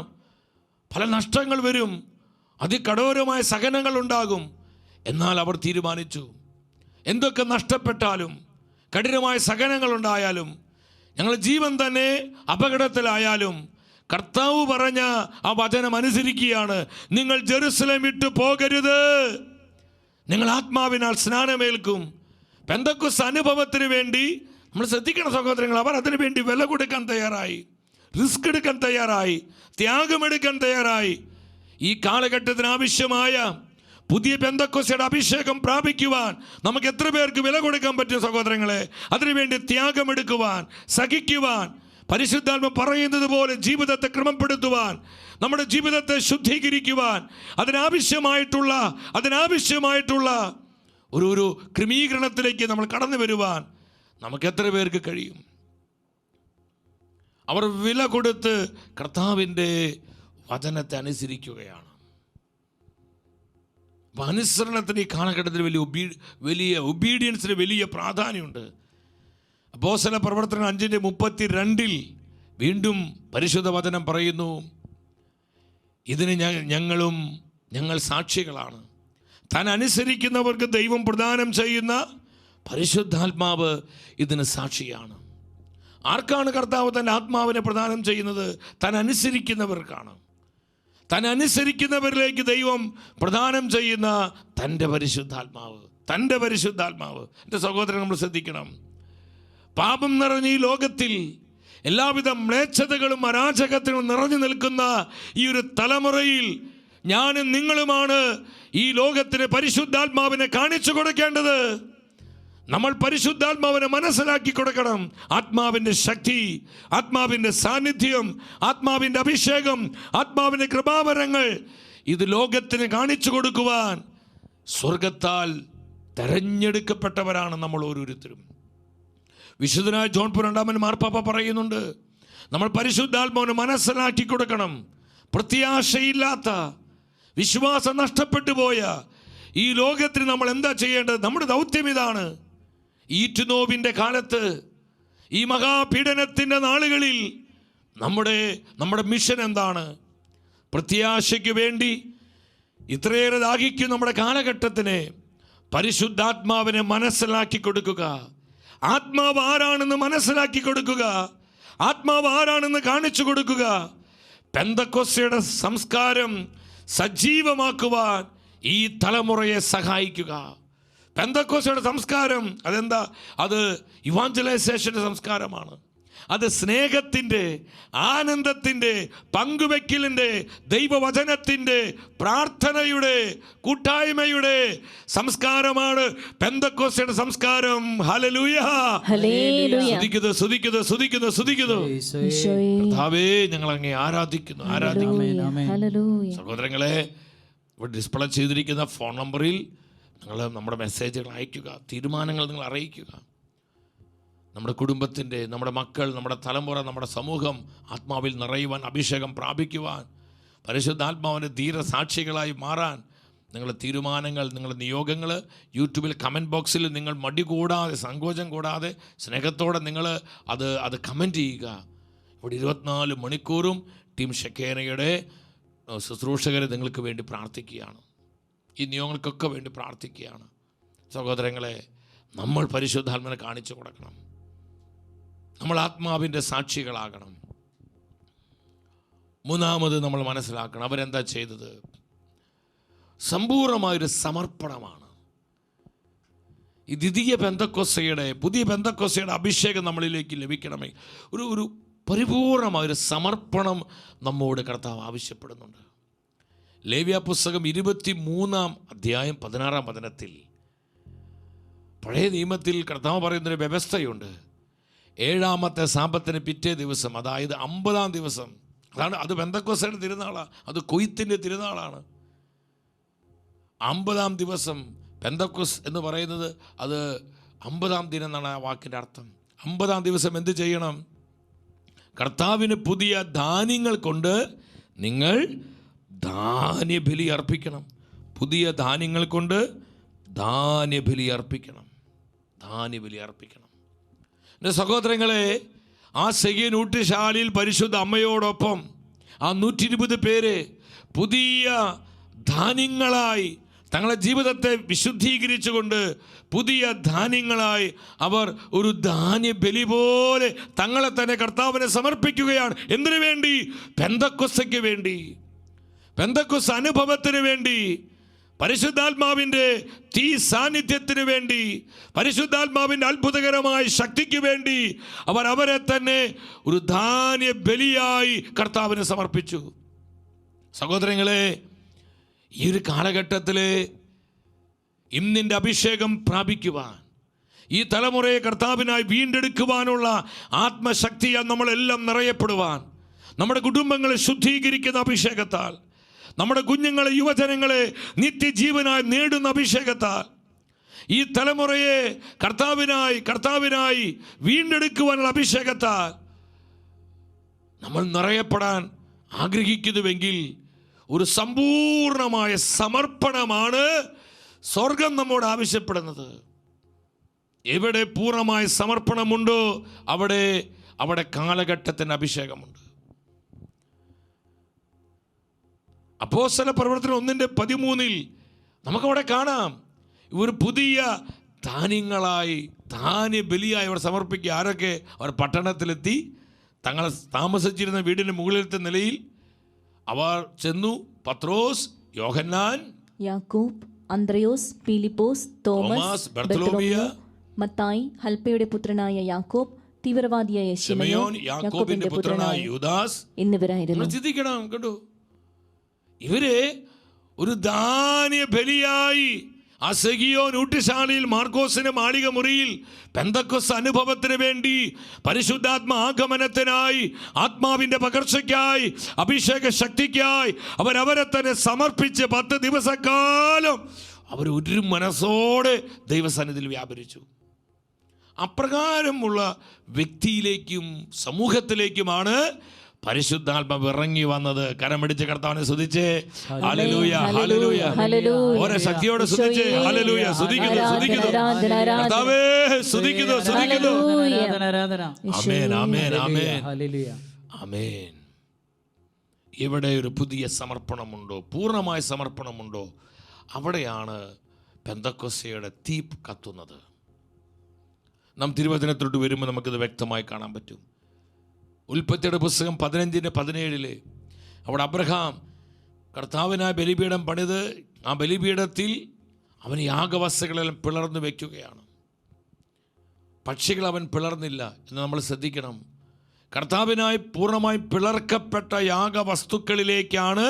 S1: പല നഷ്ടങ്ങൾ വരും, അതികഠോരമായ സഹനങ്ങൾ ഉണ്ടാകും. എന്നാൽ അവർ തീരുമാനിച്ചു, എന്തൊക്കെ നഷ്ടപ്പെട്ടാലും, കഠിനമായ സഹനങ്ങൾ ഉണ്ടായാലും, ഞങ്ങളുടെ ജീവൻ തന്നെ അപകടത്തിലായാലും കർത്താവ് പറഞ്ഞ ആ വചനം അനുസരിക്കുകയാണ്. നിങ്ങൾ ജെറുസലേം വിട്ടു പോകരുത്, നിങ്ങൾ ആത്മാവിനാൽ സ്നാനമേൽക്കും. പെന്തക്കോസ്ത് അനുഭവത്തിന് വേണ്ടി നമ്മൾ ശ്രദ്ധിക്കണം സഹോദരങ്ങൾ. അവർ അതിനു വേണ്ടി വില കൊടുക്കാൻ തയ്യാറായി, റിസ്ക് എടുക്കാൻ തയ്യാറായി, ത്യാഗമെടുക്കാൻ തയ്യാറായി. ഈ കാലഘട്ടത്തിന് ആവശ്യമായ പുതിയ പെന്തക്കോസ്തയുടെ അഭിഷേകം പ്രാപിക്കുവാൻ നമുക്ക് എത്ര പേർക്ക് വില കൊടുക്കാൻ പറ്റും സഹോദരങ്ങളെ? അതിനുവേണ്ടി ത്യാഗമെടുക്കുവാൻ, സഹിക്കുവാൻ, പരിശുദ്ധാത്മ പറയുന്നത് പോലെ ജീവിതത്തെ ക്രമപ്പെടുത്തുവാൻ, നമ്മുടെ ജീവിതത്തെ ശുദ്ധീകരിക്കുവാൻ, അതിനാവശ്യമായിട്ടുള്ള ഒരു ക്രമീകരണത്തിലേക്ക് നമ്മൾ കടന്നു വരുവാൻ നമുക്ക് എത്ര പേർക്ക് കഴിയും? അവർ വില കൊടുത്ത് കർത്താവിൻ്റെ വചനത്തെ അനുസരിക്കുകയാണ്. അപ്പം അനുസരണത്തിന് ഈ കാലഘട്ടത്തിൽ വലിയ ഒബീഡിയൻസിന് വലിയ പ്രാധാന്യമുണ്ട്. അപ്പോസ്തല പ്രവർത്തനം 5:32 വീണ്ടും പരിശുദ്ധ വചനം പറയുന്നു, ഇതിന് ഞങ്ങൾ സാക്ഷികളാണ്. താൻ അനുസരിക്കുന്നവർക്ക് ദൈവം പ്രദാനം ചെയ്യുന്ന പരിശുദ്ധാത്മാവ് ഇതിന് സാക്ഷിയാണ്. ആർക്കാണ് കർത്താവ് തൻ്റെ ആത്മാവിനെ പ്രദാനം ചെയ്യുന്നത്? താൻ അനുസരിക്കുന്നവർക്കാണ്. താൻ അനുസരിക്കുന്നവരിലേക്ക് ദൈവം പ്രദാനം ചെയ്യുന്ന തൻ്റെ പരിശുദ്ധാത്മാവ്. എൻ്റെ സഹോദരൻ, നമ്മൾ ശ്രദ്ധിക്കണം. പാപം നിറഞ്ഞ ഈ ലോകത്തിൽ എല്ലാവിധ മ്ലേച്ഛതകളും അരാജകത്വങ്ങളും നിറഞ്ഞു നിൽക്കുന്ന ഈ ഒരു തലമുറയിൽ ഞാനും നിങ്ങളുമാണ് ഈ ലോകത്തിന് പരിശുദ്ധാത്മാവിനെ കാണിച്ചു കൊടുക്കേണ്ടത്. നമ്മൾ പരിശുദ്ധാത്മാവിനെ മനസ്സിലാക്കി കൊടുക്കണം. ആത്മാവിൻ്റെ ശക്തി, ആത്മാവിൻ്റെ സാന്നിധ്യം, ആത്മാവിൻ്റെ അഭിഷേകം, ആത്മാവിൻ്റെ കൃപാവരങ്ങൾ ഇത് ലോകത്തിന് കാണിച്ചു കൊടുക്കുവാൻ സ്വർഗത്താൽ തെരഞ്ഞെടുക്കപ്പെട്ടവരാണ് നമ്മൾ ഓരോരുത്തരും. വിശുദ്ധനായ ജോൺ പോൾ രണ്ടാമൻ മാർപ്പാപ്പ പറയുന്നുണ്ട്, നമ്മൾ പരിശുദ്ധാത്മാവിനെ മനസ്സിലാക്കി കൊടുക്കണം. പ്രത്യാശയില്ലാത്ത, വിശ്വാസം നഷ്ടപ്പെട്ടു പോയ ഈ ലോകത്തിന് നമ്മൾ എന്താ ചെയ്യേണ്ടത്? നമ്മുടെ ദൗത്യം ഇതാണ്. ഈറ്റുനോവിൻ്റെ കാലത്ത്, ഈ മഹാപീഡനത്തിൻ്റെ നാളുകളിൽ നമ്മുടെ മിഷൻ എന്താണ്? പ്രത്യാശയ്ക്ക് വേണ്ടി ഇത്രയേറെ ദാഹിക്കും നമ്മുടെ കാലഘട്ടത്തിന് പരിശുദ്ധാത്മാവിനെ മനസ്സിലാക്കി കൊടുക്കുക. ആത്മാവ് ആരാണെന്ന് മനസ്സിലാക്കി കൊടുക്കുക. ആത്മാവ് ആരാണെന്ന് കാണിച്ചു കൊടുക്കുക. പെന്തക്കോസ്തയുടെ സംസ്കാരം സജീവമാക്കുവാൻ ഈ തലമുറയെ സഹായിക്കുക. പെന്തക്കോസ്തയുടെ സംസ്കാരം അതെന്താ? അത് ഇവാഞ്ചലൈസേഷൻ്റെ സംസ്കാരമാണ്. അത് സ്നേഹത്തിൻ്റെ, ആനന്ദത്തിൻ്റെ, പങ്കുവെക്കലിൻ്റെ, ദൈവവചനത്തിൻ്റെ, പ്രാർത്ഥനയുടെ, കൂട്ടായ്മയുടെ സംസ്കാരമാണ് പെന്തക്കോസ്തയുടെ സംസ്കാരം. ഹല്ലേലൂയ, സ്തുതിക്കുന്നു. കർത്താവേ, ഞങ്ങൾ അങ്ങേ ആരാധിക്കുന്നു. സഹോദരങ്ങളെ, ഇവിടെ ഡിസ്പ്ലേ ചെയ്തിരിക്കുന്ന ഫോൺ നമ്പറിൽ നിങ്ങൾ നമ്മുടെ മെസ്സേജുകൾ അയയ്ക്കുക, തീരുമാനങ്ങൾ നിങ്ങൾ അറിയിക്കുക. നമ്മുടെ കുടുംബത്തിൻ്റെ, നമ്മുടെ മക്കൾ, നമ്മുടെ തലമുറ, നമ്മുടെ സമൂഹം ആത്മാവിൽ നിറയുവാൻ, അഭിഷേകം പ്രാപിക്കുവാൻ, പരിശുദ്ധാത്മാവിൻ്റെ ധീരസാക്ഷികളായി മാറാൻ നിങ്ങളുടെ തീരുമാനങ്ങൾ, നിങ്ങളുടെ നിയോഗങ്ങൾ യൂട്യൂബിൽ കമൻറ്റ് ബോക്സിൽ നിങ്ങൾ മടി കൂടാതെ, സങ്കോചം കൂടാതെ, സ്നേഹത്തോടെ നിങ്ങൾ അത് കമൻറ്റ് ചെയ്യുക. ഇവിടെ 24 മണിക്കൂറും ടീം ഷെക്കേനയുടെ ശുശ്രൂഷകരെ നിങ്ങൾക്ക് വേണ്ടി പ്രാർത്ഥിക്കുകയാണ്. ഈ നിയമങ്ങൾക്കൊക്കെ വേണ്ടി പ്രാർത്ഥിക്കുകയാണ്. സഹോദരങ്ങളെ, നമ്മൾ പരിശുദ്ധാത്മാവിനെ കാണിച്ചു കൊടുക്കണം. നമ്മൾ ആത്മാവിൻ്റെ സാക്ഷികളാകണം. മൂന്നാമത് നമ്മൾ മനസ്സിലാക്കണം, അവരെന്താ ചെയ്തത്? സമ്പൂർണമായൊരു സമർപ്പണമാണ്. ഈ പുതിയ പെന്തക്കോസ്തയുടെ അഭിഷേകം നമ്മളിലേക്ക് ലഭിക്കണമെങ്കിൽ ഒരു പരിപൂർണമായൊരു സമർപ്പണം നമ്മോട് കർത്താവ് ആവശ്യപ്പെടുന്നുണ്ട്. ലേവ്യ പുസ്തകം 23-ാം അധ്യായം 16-ാം വചനത്തിൽ പഴയ നിയമത്തിൽ കർത്താവ് പറയുന്നൊരു വ്യവസ്ഥയുണ്ട്. ഏഴാമത്തെ സാപത്തിന് പിറ്റേ ദിവസം, അതായത് 50-ാം ദിവസം, അത് പെന്തക്കോസ്തയുടെ തിരുനാളാണ്, അത് കൊയ്ത്തിൻ്റെ തിരുനാളാണ്. 50-ാം ദിവസം, പെന്തക്കോസ് എന്ന് പറയുന്നത് അത് 50-ാം ദിനം എന്നാണ് ആ വാക്കിൻ്റെ അർത്ഥം. 50-ാം ദിവസം എന്ത് ചെയ്യണം? കർത്താവിന് പുതിയ ധാന്യങ്ങൾ കൊണ്ട് നിങ്ങൾ ധാന്യബലി അർപ്പിക്കണം. പുതിയ ധാന്യങ്ങൾ കൊണ്ട് ധാന്യബലി അർപ്പിക്കണം. ധാന്യബലി അർപ്പിക്കണം. എൻ്റെ സഹോദരങ്ങളെ, ആ സെഗീൻ ഊട്ടുശാലയിൽ പരിശുദ്ധ അമ്മയോടൊപ്പം ആ 120 പേര് പുതിയ ധാന്യങ്ങളായി തങ്ങളുടെ ജീവിതത്തെ വിശുദ്ധീകരിച്ചുകൊണ്ട് പുതിയ ധാന്യങ്ങളായി അവർ ഒരു ധാന്യബലി പോലെ തങ്ങളെ തന്നെ കർത്താവിനെ സമർപ്പിക്കുകയാണ്. എന്തിനു വേണ്ടി? പെന്തക്കോസ്തയ്ക്ക് വേണ്ടി, പെന്തക്കോസ്ത് അനുഭവത്തിന് വേണ്ടി, പരിശുദ്ധാത്മാവിൻ്റെ തീ സാന്നിധ്യത്തിന് വേണ്ടി, പരിശുദ്ധാത്മാവിൻ്റെ അത്ഭുതകരമായ ശക്തിക്ക് വേണ്ടി അവർ അവരെ തന്നെ ഒരു ധാന്യ ബലിയായി കർത്താവിന് സമർപ്പിച്ചു. സഹോദരങ്ങളെ, ഈ ഒരു കാലഘട്ടത്തിൽ ഇന്നിൻ്റെ അഭിഷേകം പ്രാപിക്കുവാൻ, ഈ തലമുറയെ കർത്താവിനായി വീണ്ടെടുക്കുവാനുള്ള ആത്മശക്തിയാൽ നമ്മളെല്ലാം നിറയപ്പെടുവാൻ, നമ്മുടെ കുടുംബങ്ങളെ ശുദ്ധീകരിക്കുന്ന അഭിഷേകത്താൽ, നമ്മുടെ കുഞ്ഞുങ്ങളെ, യുവജനങ്ങളെ നിത്യജീവനായി നേടുന്ന അഭിഷേകത്താൽ, ഈ തലമുറയെ കർത്താവിനായി വീണ്ടെടുക്കുവാനുള്ള അഭിഷേകത്താൽ നമ്മൾ നിറയപ്പെടാൻ ആഗ്രഹിക്കുന്നുവെങ്കിൽ ഒരു സമ്പൂർണമായ സമർപ്പണമാണ് സ്വർഗം നമ്മോട് ആവശ്യപ്പെടുന്നത്. എവിടെ പൂർണ്ണമായ സമർപ്പണമുണ്ടോ അവിടെ കാലഘട്ടത്തിന് അഭിഷേകമുണ്ട്. അപ്പോസ്തല പ്രവർത്തനം 1:13 നമുക്കവിടെ കാണാം, ഇവർ പുതിയ ധാന്യങ്ങളായി ധാന്യബലിയായി അവർ സമർപ്പിക്കുക. ആരൊക്കെ? അവർ പട്ടണത്തിലെത്തി തങ്ങൾ താമസിച്ചിരുന്ന വീടിൻ്റെ മുകളിലത്തെ നിലയിൽ അവർ ചെന്നു. പത്രോസ്, യോഹന്നാൻ,
S2: യാക്കോബ്, അന്ത്രയോസ്, ഫിലിപ്പോസ്, തോമസ്, ബർത്തലോമിയ, മത്തായി, ഹൽപ്പയുടെ പുത്രനായ യാക്കോബ്, തീവ്രവാദിയായ ശിമയോൻ, യാക്കോബിന്റെ പുത്രനായ യൂദാസ് എന്നിവരായിരുന്നു.
S1: ചിന്തിക്കണം കേട്ടോ, ഇവര് ഒരു ധാന്യ ബലിയായി ആ സെഗിയോൻ ഊട്ടുശാലയിൽ മാർക്കോസിന്റെ മാളിക മുറിയിൽ പെന്തക്കോസ്ത് അനുഭവത്തിന് വേണ്ടി, പരിശുദ്ധാത്മ ആഗമനത്തിനായി, ആത്മാവിന്റെ പകർച്ചയ്ക്കായി, അഭിഷേക ശക്തിക്കായി അവരവരെ തന്നെ സമർപ്പിച്ച് 10 ദിവസക്കാലം അവർ ഒരു മനസ്സോടെ ദൈവസന്നിധിയിൽ വ്യാപരിച്ചു. അപ്രകാരമുള്ള വ്യക്തിയിലേക്കും സമൂഹത്തിലേക്കുമാണ് പരിശുദ്ധാത്മാവ് ഇറങ്ങി വന്നത്. കരമടിച്ച് കർത്താവിനെ സ്തുതിച്ചേ. Hallelujah, hallelujah. ഓരോ ശക്തിയോടെ സ്തുതിച്ചേ. ഹല്ലേലൂയ. സ്തുതിക്കുന്നു, സ്തുതിക്കുന്നു. കർത്താവേ, സ്തുതിക്കുന്നു, സ്തുതിക്കുന്നു. ആമേൻ, ആമേൻ, ആമേൻ, ആമേൻ. ഇവിടെ ഒരു പുതിയ സമർപ്പണമുണ്ടോ, പൂർണ്ണമായ സമർപ്പണമുണ്ടോ, അവിടെയാണ് പെന്തക്കോസ്തയുടെ തീ കത്തുന്നത്. നാം തിരുവചനത്തിലോട്ട് വരുമ്പോൾ നമുക്കിത് വ്യക്തമായി കാണാൻ പറ്റും. ഉൽപ്പത്തിയുടെ പുസ്തകം 15:17 അവിടെ അബ്രഹാം കർത്താവിനായ ബലിപീഠം പണിത് ആ ബലിപീഠത്തിൽ അവൻ യാഗവസ്തുക്കളെല്ലാം പിളർന്നു വയ്ക്കുകയാണ്. പക്ഷികൾ അവൻ പിളർന്നില്ല എന്ന് നമ്മൾ ശ്രദ്ധിക്കണം. കർത്താവിനായി പൂർണ്ണമായി പിളർക്കപ്പെട്ട യാഗവസ്തുക്കളിലേക്കാണ്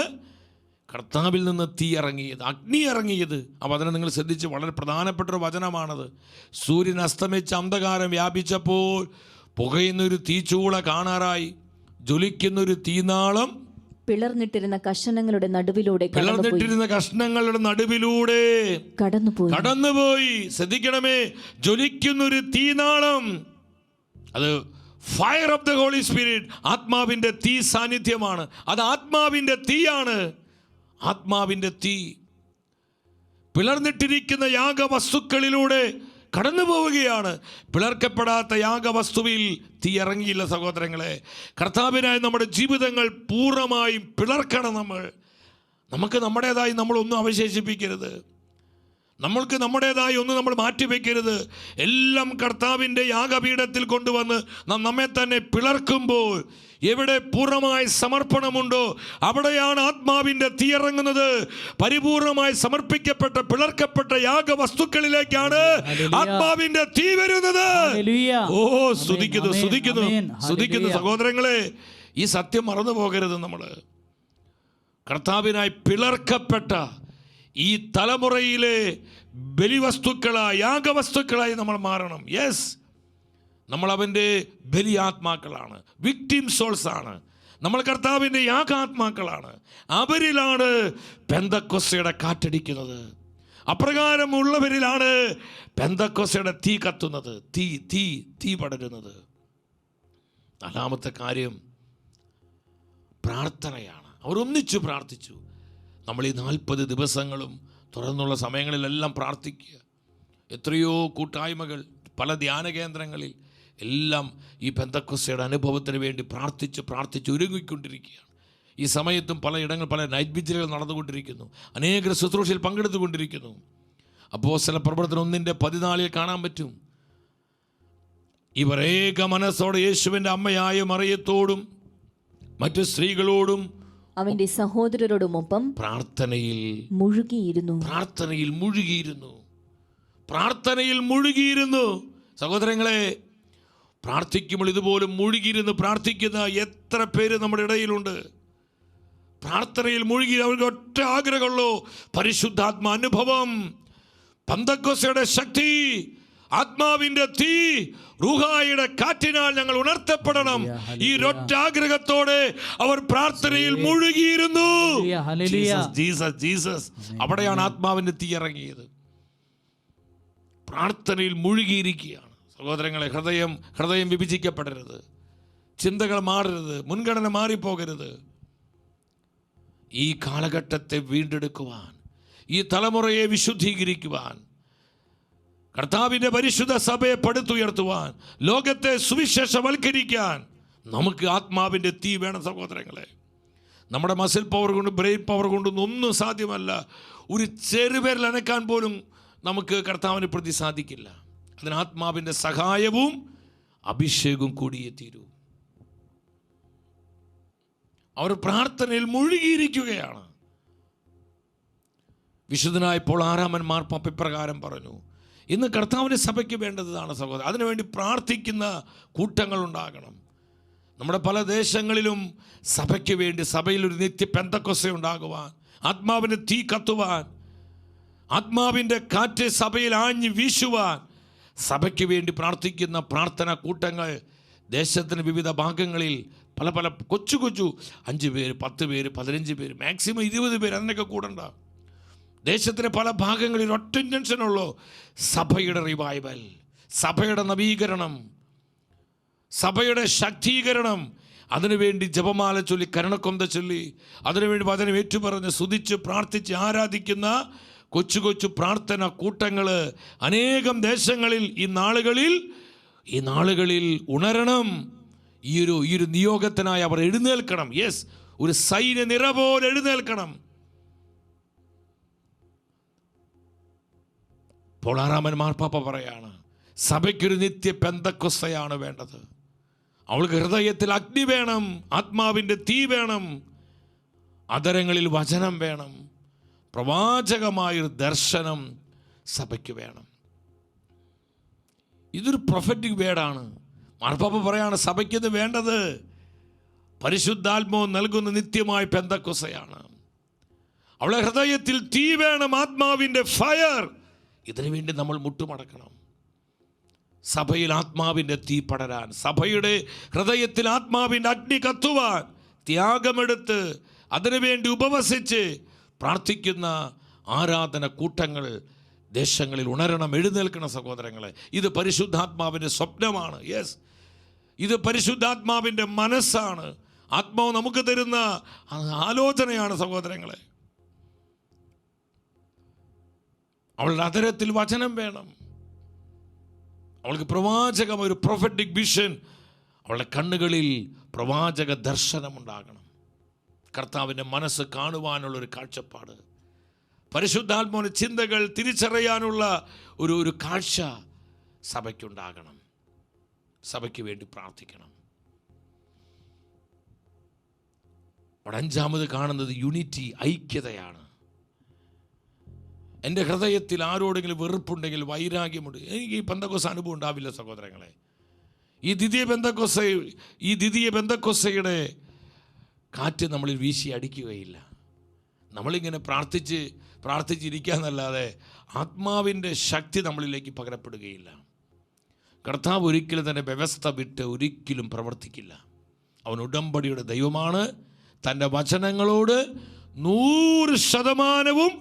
S1: കർത്താവിൽ നിന്ന് തീ ഇറങ്ങിയത്, അഗ്നി ഇറങ്ങിയത്. ആ വചനം നിങ്ങൾ ശ്രദ്ധിച്ച്, വളരെ പ്രധാനപ്പെട്ടൊരു വചനമാണത്. സൂര്യൻ അസ്തമിച്ച് അന്ധകാരം വ്യാപിച്ചപ്പോൾ പുകയുന്നൊരു തീച്ചൂള കാണാറായി. ജ്വലിക്കുന്നൊരു തീനാളം
S2: പിളർന്നിട്ടിരുന്ന കഷണങ്ങളുടെ നടുവിലൂടെ
S1: കടന്നുപോയി. ശ്രദ്ധിക്കണമേ, ജ്വലിക്കുന്നൊരു തീനാളം, അത് fire of the holy spirit, ആത്മാവിന്റെ തീ സാന്നിധ്യമാണ്. അത് ആത്മാവിന്റെ തീയാണ്. ആത്മാവിന്റെ തീ പിളർന്നിട്ടിരിക്കുന്ന യാഗവസ്തുക്കളിലൂടെ കടന്നു പോവുകയാണ്. പിളർക്കപ്പെടാത്ത യാഗവസ്തുവിൽ തീ ഇറങ്ങിയില്ല. സഹോദരങ്ങളെ, കർത്താവിനായി നമ്മുടെ ജീവിതങ്ങൾ പൂർണ്ണമായും പിളർക്കണം. നമുക്ക് നമ്മുടേതായി നമ്മളൊന്നും അവശേഷിപ്പിക്കരുത്. നമ്മൾക്ക് നമ്മുടേതായി ഒന്നും നമ്മൾ മാറ്റിവെക്കരുത്. എല്ലാം കർത്താവിൻ്റെ യാഗപീഠത്തിൽ കൊണ്ടുവന്ന് നമ്മെ തന്നെ പിളർക്കുമ്പോൾ എവിടെ പൂർണ്ണമായ സമർപ്പണമുണ്ടോ അവിടെയാണ് ആത്മാവിൻ്റെ തീ ഇറങ്ങുന്നത്. പരിപൂർണമായി സമർപ്പിക്കപ്പെട്ട പിളർക്കപ്പെട്ട യാഗവസ്തുക്കളിലേക്കാണ് ആത്മാവിൻ്റെ തീ വരുന്നത്. ഓ, സ്തുതിക്കുന്നു, സ്തുതിക്കുന്നു, സ്തുതിക്കുന്നു. സഹോദരങ്ങളെ, ഈ സത്യം മറന്നു പോകരുത്. നമ്മൾ കർത്താവിനായി പിളർക്കപ്പെട്ട ഈ തലമുറയിലെ ബലിവസ്തുക്കളായി, യാഗവസ്തുക്കളായി നമ്മൾ മാറണം. യെസ്, നമ്മൾ അവൻ്റെ ബലിയാത്മാക്കളാണ്, വിക്ടിം സോൾസ് ആണ്. നമ്മൾ കർത്താവിൻ്റെ യാഗാത്മാക്കളാണ്. അവരിലാണ് പെന്തക്കോസ്തയുടെ കാറ്റടിക്കുന്നത്. അപ്രകാരമുള്ളവരിലാണ് പെന്തക്കോസ്തയുടെ തീ കത്തുന്നത്, തീ തീ തീ പടരുന്നത്. നാലാമത്തെ കാര്യം പ്രാർത്ഥനയാണ്. അവർ ഒന്നിച്ചു പ്രാർത്ഥിച്ചു. നമ്മൾ ഈ 40 ദിവസങ്ങളും തുറന്നുള്ള സമയങ്ങളിലെല്ലാം പ്രാർത്ഥിക്കുക. എത്രയോ കൂട്ടായ്മകൾ, പല ധ്യാന കേന്ദ്രങ്ങളിൽ എല്ലാം ഈ പെന്തക്കോസ്തയുടെ അനുഭവത്തിന് വേണ്ടി പ്രാർത്ഥിച്ച് ഒരുങ്ങിക്കൊണ്ടിരിക്കുകയാണ്. ഈ സമയത്തും പലയിടങ്ങൾ പല നൈറ്റ് വിജിലുകൾ നടന്നുകൊണ്ടിരിക്കുന്നു. അനേക ശുശ്രൂഷയിൽ പങ്കെടുത്തുകൊണ്ടിരിക്കുന്നു. അപ്പോസ്തല പ്രവർത്തനം 1:14 കാണാൻ പറ്റും. ഇവർ ഏക മനസ്സോടെ യേശുവിൻ്റെ അമ്മയായ മറിയത്തോടും മറ്റു സ്ത്രീകളോടും
S2: അവന്റെ സഹോദരരോടുമൊപ്പം
S1: പ്രാർത്ഥനയിൽ മുഴുകിയിരുന്നു. സഹോദരങ്ങളെ, പ്രാർത്ഥിക്കുമ്പോൾ ഇതുപോലും മുഴുകിയിരുന്ന് പ്രാർത്ഥിക്കുന്ന എത്ര പേര് നമ്മുടെ ഇടയിലുണ്ട്. പ്രാർത്ഥനയിൽ മുഴുകി അവർക്ക് ഒറ്റ ആഗ്രഹമുള്ളൂ, പരിശുദ്ധാത്മ അനുഭവം, പെന്തക്കോസ്തയുടെ ശക്തി, ആത്മാവിന്റെ തീ, റൂഹായുടെ കാറ്റിനാൽ ഞങ്ങൾ ഉണർത്തപ്പെടണം. ഈ ഒറ്റ ആഗ്രഹത്തോടെ അവർ പ്രാർത്ഥനയിൽ മുഴുകിയിരുന്നു. Jesus Jesus. അവിടെയാണ് ആത്മാവിന്റെ തീ ഇറങ്ങിയത്. പ്രാർത്ഥനയിൽ മുഴുകിയിരിക്കുകയാണ്. സഹോദരങ്ങളെ, ഹൃദയം വിഭജിക്കപ്പെടരുത്, ചിന്തകൾ മാറരുത്, മുൻഗണന മാറിപ്പോകരുത്. ഈ കാലഘട്ടത്തെ വീണ്ടെടുക്കുവാൻ, ഈ തലമുറയെ വിശുദ്ധീകരിക്കുവാൻ, കർത്താവിൻ്റെ പരിശുദ്ധ സഭയെ പടുത്തുയർത്തുവാൻ, ലോകത്തെ സുവിശേഷവൽക്കരിക്കാൻ നമുക്ക് ആത്മാവിൻ്റെ തീ വേണം സഹോദരങ്ങളെ. നമ്മുടെ മസിൽ പവർ കൊണ്ട്, ബ്രെയിൻ പവർ കൊണ്ടൊന്നും ഒന്നും സാധ്യമല്ല. ഒരു ചെറുപേരിൽ അനക്കാൻ പോലും നമുക്ക് കർത്താവിനെ പ്രതി സാധിക്കില്ല. അതിന് ആത്മാവിൻ്റെ സഹായവും അഭിഷേകവും കൂടിയേ തീരൂ. അവർ പ്രാർത്ഥനയിൽ മുഴുകിയിരിക്കുകയാണ്. വിശുദ്ധനായ പോൾ 6 മാർപ്പാപ്പ ഇപ്രകാരം പറഞ്ഞു, ഇന്ന് കർത്താവിൻ്റെ സഭയ്ക്ക് വേണ്ടതാണ് സഹോദരൻ, അതിനുവേണ്ടി പ്രാർത്ഥിക്കുന്ന കൂട്ടങ്ങൾ ഉണ്ടാകണം. നമ്മുടെ പല ദേശങ്ങളിലും സഭയ്ക്ക് വേണ്ടി, സഭയിൽ ഒരു നിത്യ പെന്തക്കോസ്ത ഉണ്ടാകുവാൻ, ആത്മാവിൻ്റെ തീ കത്തുവാൻ, ആത്മാവിൻ്റെ കാറ്റ് സഭയിൽ ആഞ്ഞു വീശുവാൻ സഭയ്ക്ക് വേണ്ടി പ്രാർത്ഥിക്കുന്ന പ്രാർത്ഥന കൂട്ടങ്ങൾ ദേശത്തിന് വിവിധ ഭാഗങ്ങളിൽ പല കൊച്ചു 5 പേര്, 10 പേര്, 15 പേര്, മാക്സിമം 20 പേര്, അതിനൊക്കെ കൂടണ്ട. ദേശത്തിൻ്റെ പല ഭാഗങ്ങളിൽ ഒറ്റ ഇൻറ്റൻഷനുള്ളൂ, സഭയുടെ റിവൈവൽ, സഭയുടെ നവീകരണം, സഭയുടെ ശക്തീകരണം. അതിനുവേണ്ടി ജപമാല ചൊല്ലി, കരുണക്കൊന്ത ചൊല്ലി, അതിനുവേണ്ടി വചനം ഏറ്റുപറഞ്ഞ് സ്തുതിച്ച് പ്രാർത്ഥിച്ച് ആരാധിക്കുന്ന കൊച്ചു പ്രാർത്ഥന കൂട്ടങ്ങൾ അനേകം ദേശങ്ങളിൽ ഈ നാളുകളിൽ ഉണരണം. ഈ ഒരു നിയോഗത്തിനായി അവർ എഴുന്നേൽക്കണം. യെസ്, ഒരു സൈന്യ നിര പോലെ എഴുന്നേൽക്കണം. പോൾ 6 മാർപ്പാപ്പ പറയാണ്, സഭയ്ക്കൊരു നിത്യ പെന്തക്കോസ്തയാണ് വേണ്ടത്. അവൾക്ക് ഹൃദയത്തിൽ അഗ്നി വേണം, ആത്മാവിൻ്റെ തീ വേണം, അധരങ്ങളിൽ വചനം വേണം, പ്രവാചകമായൊരു ദർശനം സഭയ്ക്ക് വേണം. ഇതൊരു പ്രൊഫറ്റിക് വേർഡാണ്. മാർപ്പാപ്പ പറയാണ്, സഭയ്ക്കത് വേണ്ടത് പരിശുദ്ധാത്മാവ് നൽകുന്ന നിത്യമായ പെന്തക്കോസ്തയാണ്. അവളെ ഹൃദയത്തിൽ തീ വേണം, ആത്മാവിൻ്റെ ഫയർ. ഇതിനു വേണ്ടി നമ്മൾ മുട്ടുമടക്കണം. സഭയിൽ ആത്മാവിൻ്റെ തീ പടരാൻ, സഭയുടെ ഹൃദയത്തിൽ ആത്മാവിൻ്റെ അഗ്നി കത്തുവാൻ, ത്യാഗമെടുത്ത് അതിനുവേണ്ടി ഉപവസിച്ച് പ്രാർത്ഥിക്കുന്ന ആരാധന കൂട്ടങ്ങൾ ദേശങ്ങളിൽ ഉണരണം, എഴുന്നേൽക്കണം സഹോദരങ്ങളെ. ഇത് പരിശുദ്ധാത്മാവിൻ്റെ സ്വപ്നമാണ്. യെസ്, ഇത് പരിശുദ്ധാത്മാവിൻ്റെ മനസ്സാണ്. ആത്മാവ് നമുക്ക് തരുന്ന ആലോചനയാണ് സഹോദരങ്ങളെ. അവളുടെ അധരത്തിൽ വചനം വേണം. അവൾക്ക് പ്രവാചകം, ഒരു പ്രൊഫറ്റിക് വിഷൻ, അവളുടെ കണ്ണുകളിൽ പ്രവാചക ദർശനമുണ്ടാകണം. കർത്താവിൻ്റെ മനസ്സ് കാണുവാനുള്ളൊരു കാഴ്ചപ്പാട്, പരിശുദ്ധാത്മാവിൻ്റെ ചിന്തകൾ തിരിച്ചറിയാനുള്ള ഒരു കാഴ്ച സഭയ്ക്കുണ്ടാകണം. സഭയ്ക്ക് വേണ്ടി പ്രാർത്ഥിക്കണം. അവിടെ 5ാമത് കാണുന്നത് യൂണിറ്റി, ഐക്യതയാണ്. എൻ്റെ ഹൃദയത്തിൽ ആരോടെങ്കിലും വെറുപ്പുണ്ടെങ്കിൽ, വൈരാഗ്യമുണ്ട്, എനിക്ക് ഈ പെന്തക്കോസ്ത അനുഭവം ഉണ്ടാവില്ല സഹോദരങ്ങളെ. ഈ ദ്വിതീയ പെന്തക്കോസ്തയുടെ കാറ്റ് നമ്മളിൽ വീശി അടിക്കുകയില്ല. നമ്മളിങ്ങനെ പ്രാർത്ഥിച്ചിരിക്കുക എന്നല്ലാതെ ആത്മാവിൻ്റെ ശക്തി നമ്മളിലേക്ക് പകരപ്പെടുകയില്ല. കർത്താവ് ഒരിക്കലും തന്നെ വ്യവസ്ഥ വിട്ട് ഒരിക്കലും പ്രവർത്തിക്കില്ല. അവൻ ഉടമ്പടിയുടെ ദൈവമാണ്. തൻ്റെ വചനങ്ങളോട് 100%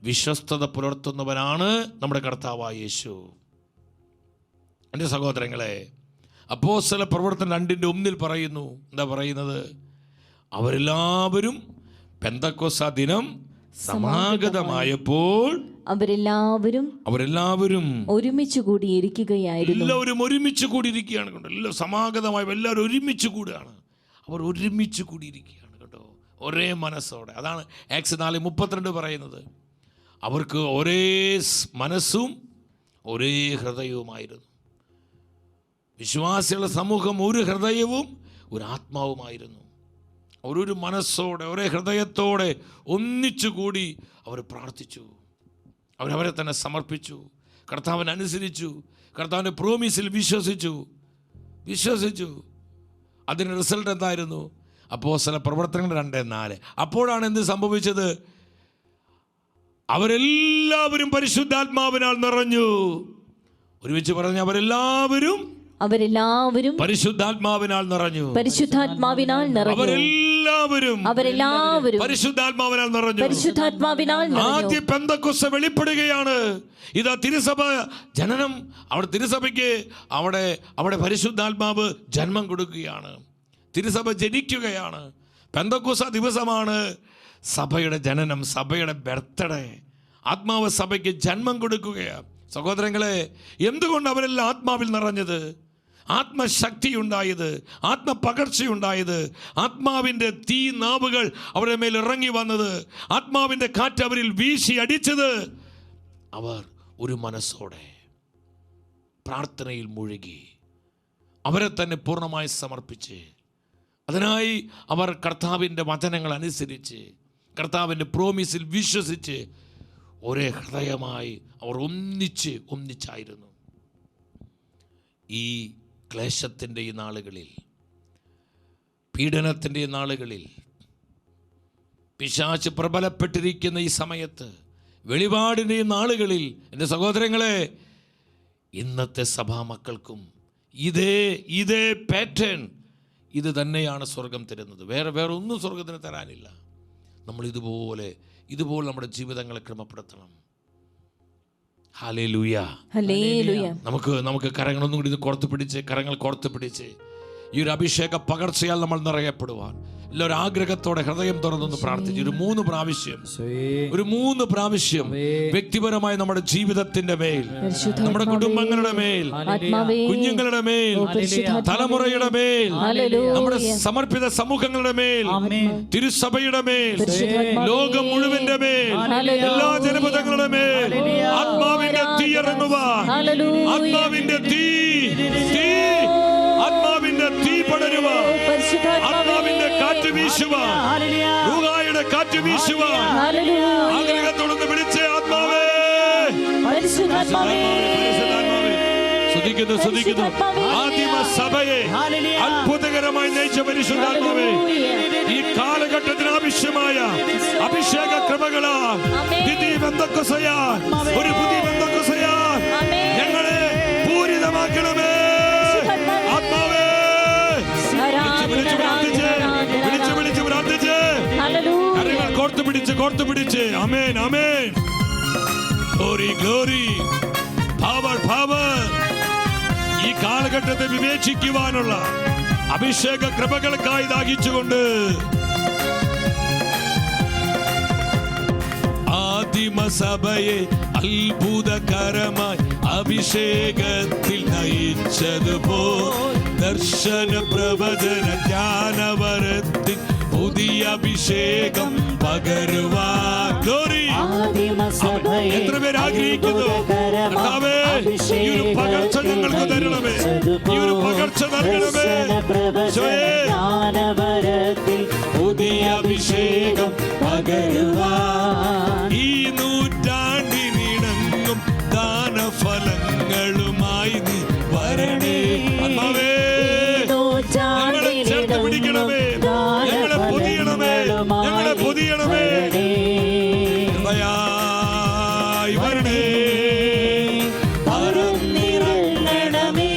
S1: വിശ്വസ്തത പുലർത്തുന്നവനാണ് നമ്മുടെ കർത്താവായ യേശു. എൻ്റെ സഹോദരങ്ങളെ, അപ്പോസ്തല പ്രവർത്തനം 2:1 പറയുന്നു, എന്താ പറയുന്നത്? അവരെല്ലാവരും പെന്തക്കോസ്ത ദിനം സമാഗതമായപ്പോൾ അവരെല്ലാവരും
S2: ഒരുമിച്ച് കൂടിയിരിക്കുകയായിരുന്നു.
S1: എല്ലാവരും ഒരുമിച്ച് കൂടിയിരിക്കുകയാണ് കേട്ടോ. എല്ലാം സമാഗതമായി എല്ലാവരും ഒരുമിച്ച് കൂടുകയാണ്. അവർ ഒരുമിച്ച് കൂടിയിരിക്കുകയാണ് കേട്ടോ, ഒരേ മനസ്സോടെ. അതാണ് ആക്ട്സ് 4:32 പറയുന്നത്. അവർക്ക് ഒരേ മനസ്സും ഒരേ ഹൃദയവുമായിരുന്നു. വിശ്വാസികളുടെ സമൂഹം ഒരു ഹൃദയവും ഒരു ആത്മാവുമായിരുന്നു. ഒരു മനസ്സോടെ ഒരേ ഹൃദയത്തോടെ ഒന്നിച്ചു കൂടി അവർ പ്രാർത്ഥിച്ചു. അവരവരെ തന്നെ സമർപ്പിച്ചു, കർത്താവിനെ അനുസരിച്ചു, കർത്താവിൻ്റെ പ്രോമിസിൽ വിശ്വസിച്ചു. അതിൻ്റെ റിസൾട്ട് എന്തായിരുന്നു? അപ്പോസ്തല പ്രവർത്തനങ്ങൾ 2:4. അപ്പോഴാണ് എന്ത് സംഭവിച്ചത്? അവരെല്ലാവരും പരിശുദ്ധാത്മാവിനാൽ നിറഞ്ഞു. ഒരുമിച്ച് പറഞ്ഞ അവരെല്ലാവരും പരിശുദ്ധാത്മാവിനാൽ നിറഞ്ഞു. അവരെല്ലാവരും പരിശുദ്ധാത്മാവിനാൽ നിറഞ്ഞു. ആദ്യ പെന്തക്കോസ്ത വെളിപ്പെടുകയാണ്. ഇതാ തിരുസഭ ജനനം. അവിടെ തിരുസഭയ്ക്ക് അവിടെ പരിശുദ്ധാത്മാവ് ജന്മം കൊടുക്കുകയാണ്. തിരുസഭ ജനിക്കുകയാണ്. പെന്തക്കോസ്ത ദിവസമാണ് സഭയുടെ ജനനം, സഭയുടെ ബർത്ത്ഡേ. ആത്മാവ് സഭയ്ക്ക് ജന്മം കൊടുക്കുകയാണ്. സഹോദരങ്ങളെ, എന്തുകൊണ്ട് അവരെല്ലാം ആത്മാവിൽ നിറഞ്ഞത്? ആത്മശക്തി ഉണ്ടായത്, ആത്മപകർച്ചയുണ്ടായത്, ആത്മാവിൻ്റെ തീ നാവുകൾ അവരുടെ മേൽ ഇറങ്ങി വന്നത്, ആത്മാവിൻ്റെ കാറ്റ് അവരിൽ വീശി അടിച്ചത്. അവർ ഒരു മനസ്സോടെ പ്രാർത്ഥനയിൽ മുഴുകി അവരെ തന്നെ പൂർണ്ണമായി സമർപ്പിച്ച്, അതിനായി അവർ കർത്താവിൻ്റെ വചനങ്ങൾ അനുസരിച്ച്, കർത്താവിൻ്റെ പ്രോമിസിൽ വിശ്വസിച്ച് ഒരേ ഹൃദയമായി അവർ ഒന്നിച്ചായിരുന്നു. ഈ ക്ലേശത്തിൻ്റെ ഈ നാളുകളിൽ, പീഡനത്തിൻ്റെ ഈ നാളുകളിൽ, പിശാച് പ്രബലപ്പെട്ടിരിക്കുന്ന ഈ സമയത്ത്, വെളിപാടിൻ്റെ ഈ നാളുകളിൽ, എൻ്റെ സഹോദരങ്ങളെ, ഇന്നത്തെ സഭാമക്കൾക്കും ഇതേ പാറ്റേൺ, ഇത് തന്നെയാണ് സ്വർഗം തരുന്നത്. വേറെ ഒന്നും സ്വർഗത്തിന് തരാനില്ല. നമ്മൾ ഇതുപോലെ നമ്മുടെ ജീവിതങ്ങളെ ക്രമപ്പെടുത്തണം. ഹല്ലേലൂയ. നമുക്ക് കരങ്ങളൊന്നും കൂടി കരങ്ങൾ കോർത്ത് പിടിച്ച് ഈ ഒരു അഭിഷേക പകർച്ചയാൽ നമ്മൾ നിറയപ്പെടുവാൻ എല്ലാവരും ആഗ്രഹത്തോടെ ഹൃദയം തുറന്നൊന്ന് പ്രാർത്ഥിച്ചു. ഒരു 3 പ്രാവശ്യം വ്യക്തിപരമായി നമ്മുടെ ജീവിതത്തിന്റെ മേൽ, നമ്മുടെ കുടുംബങ്ങളുടെ മേൽ, കുഞ്ഞുങ്ങളുടെ മേൽ, തലമുറയുടെ മേൽ, നമ്മുടെ സമർപ്പിത സമൂഹങ്ങളുടെ മേൽ, തിരുസഭയുടെ മേൽ, ലോകം മുഴുവന്റെ മേൽ, എല്ലാ ജനപദങ്ങളുടെ മേൽ ആത്മാവിന്റെ തീ ഇറങ്ങുവാൻ, ആത്മാവിന്റെ തീ പടരുവാൻ, ആത്മാവിന്റെ കാറ്റ് വീശുവാൻ, റുഹായുടെ കാറ്റ് വീശുവാൻ ആഗ്രഹത്തോടൊന്ന് വിളിച്ച് ആത്മാവേ, സ്തുതിക്കുന്നു. ആദിമ സഭയെ അത്ഭുതകരമായി നയിച്ച പരിശുദ്ധാത്മാവേ, ഈ കാലഘട്ടത്തിന് ആവശ്യമായ അഭിഷേക ക്രമങ്ങളാൽ ഒരു പുതിയ ബന്ധക്കൊസയാൽ ഞങ്ങളെ പൂരിതമാക്കണമേ. ആത്മാവേ, വിളിച്ചു പ്രാർത്ഥിച്ച് കരങ്ങൾ കോർത്ത് പിടിച്ച് ആമേൻ. Glory, power. ഈ കാലഘട്ടത്തെ വിവേചിക്കുവാനുള്ള അഭിഷേക കൃപകൾക്കായി ദാഹിച്ചുകൊണ്ട് ആദിമസഭയെ അത്ഭുതകരമായി അഭിഷേകത്തിൽ നയിച്ചതുപോൽ ദർശന പ്രവചന ജ്ഞാനവരത്തിൽ പുതിയ അഭിഷേകം പകരുവാൻ. എത്ര പേര് ആഗ്രഹിക്കുന്നു? കർത്താവേ, ഈ ഒരു പകർച്ച ഞങ്ങൾക്ക് തരണമേ, ഈ ഒരു പകർച്ച നൽകണമേ. പുതിയ അഭിഷേകം പകരുവാൻ ഈ നൂറ്റാണ്ടിനിണങ്ങും ദാനഫലങ്ങളുമായി നീ വരണേ. ആത്മാവേ, ഞങ്ങളെ ചേർത്ത് പിടിക്കണമേ, ഞങ്ങളെ പൊതിയണമേ. കൃപയായി വരണേ,
S3: പറന്നിറങ്ങണമേ.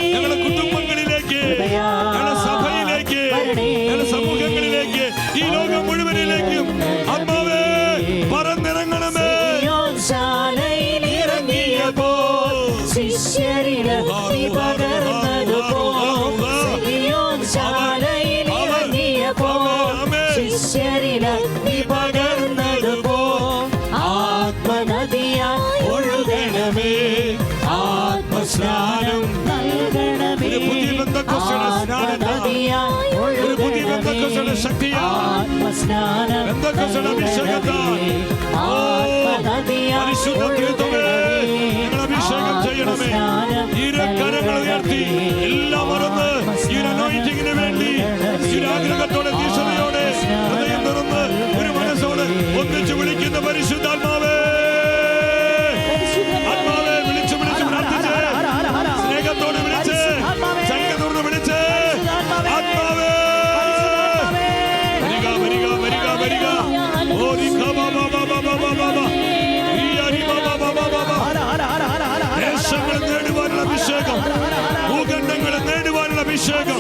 S3: നീ പകർന്നതുപോൽ സിയോൻ ശാലയിൽ ഇറങ്ങിയപ്പോൾ ശിഷ്യരിൽ നീ പകർന്നതുപോൽ ആത്മനദിയായി ഒഴുകണമേ, ആത്മസ്നാനം നൽകണമേ, ആത്മനദിയായി ഒഴുകണമേ, ആത്മസ്നാനം നൽകണമേ, ആത്മനദിയായി
S1: അഭിഷേകം ചെയ്യണമേ. കരങ്ങൾ ഉയർത്തി എല്ലാം മറന്ന് ഈ അനോയിന്റിങ്ങിന് വേണ്ടി ആഗ്രഹത്തോടെ തീക്ഷണയോടെ ഹൃദയം തുറന്ന് ഒരു മനസ്സോടെ ഒന്നിച്ചു വിളിക്കുന്ന പരിശുദ്ധാത്മാവേ, ആത്മാവേ വിളിച്ചു വിളിച്ച് പ്രാർത്ഥിച്ച് സ്നേഹത്തോടെ വിളിച്ച് ചങ്ക തുറന്ന് വിളിച്ച് ആത്മാവേ വരിക വരിക വരിക വരിക. ദേശങ്ങൾ നേടുവാനുള്ള അഭിഷേകം, ഭൂഖണ്ഡങ്ങളെ നേടുവാനുള്ള അഭിഷേകം,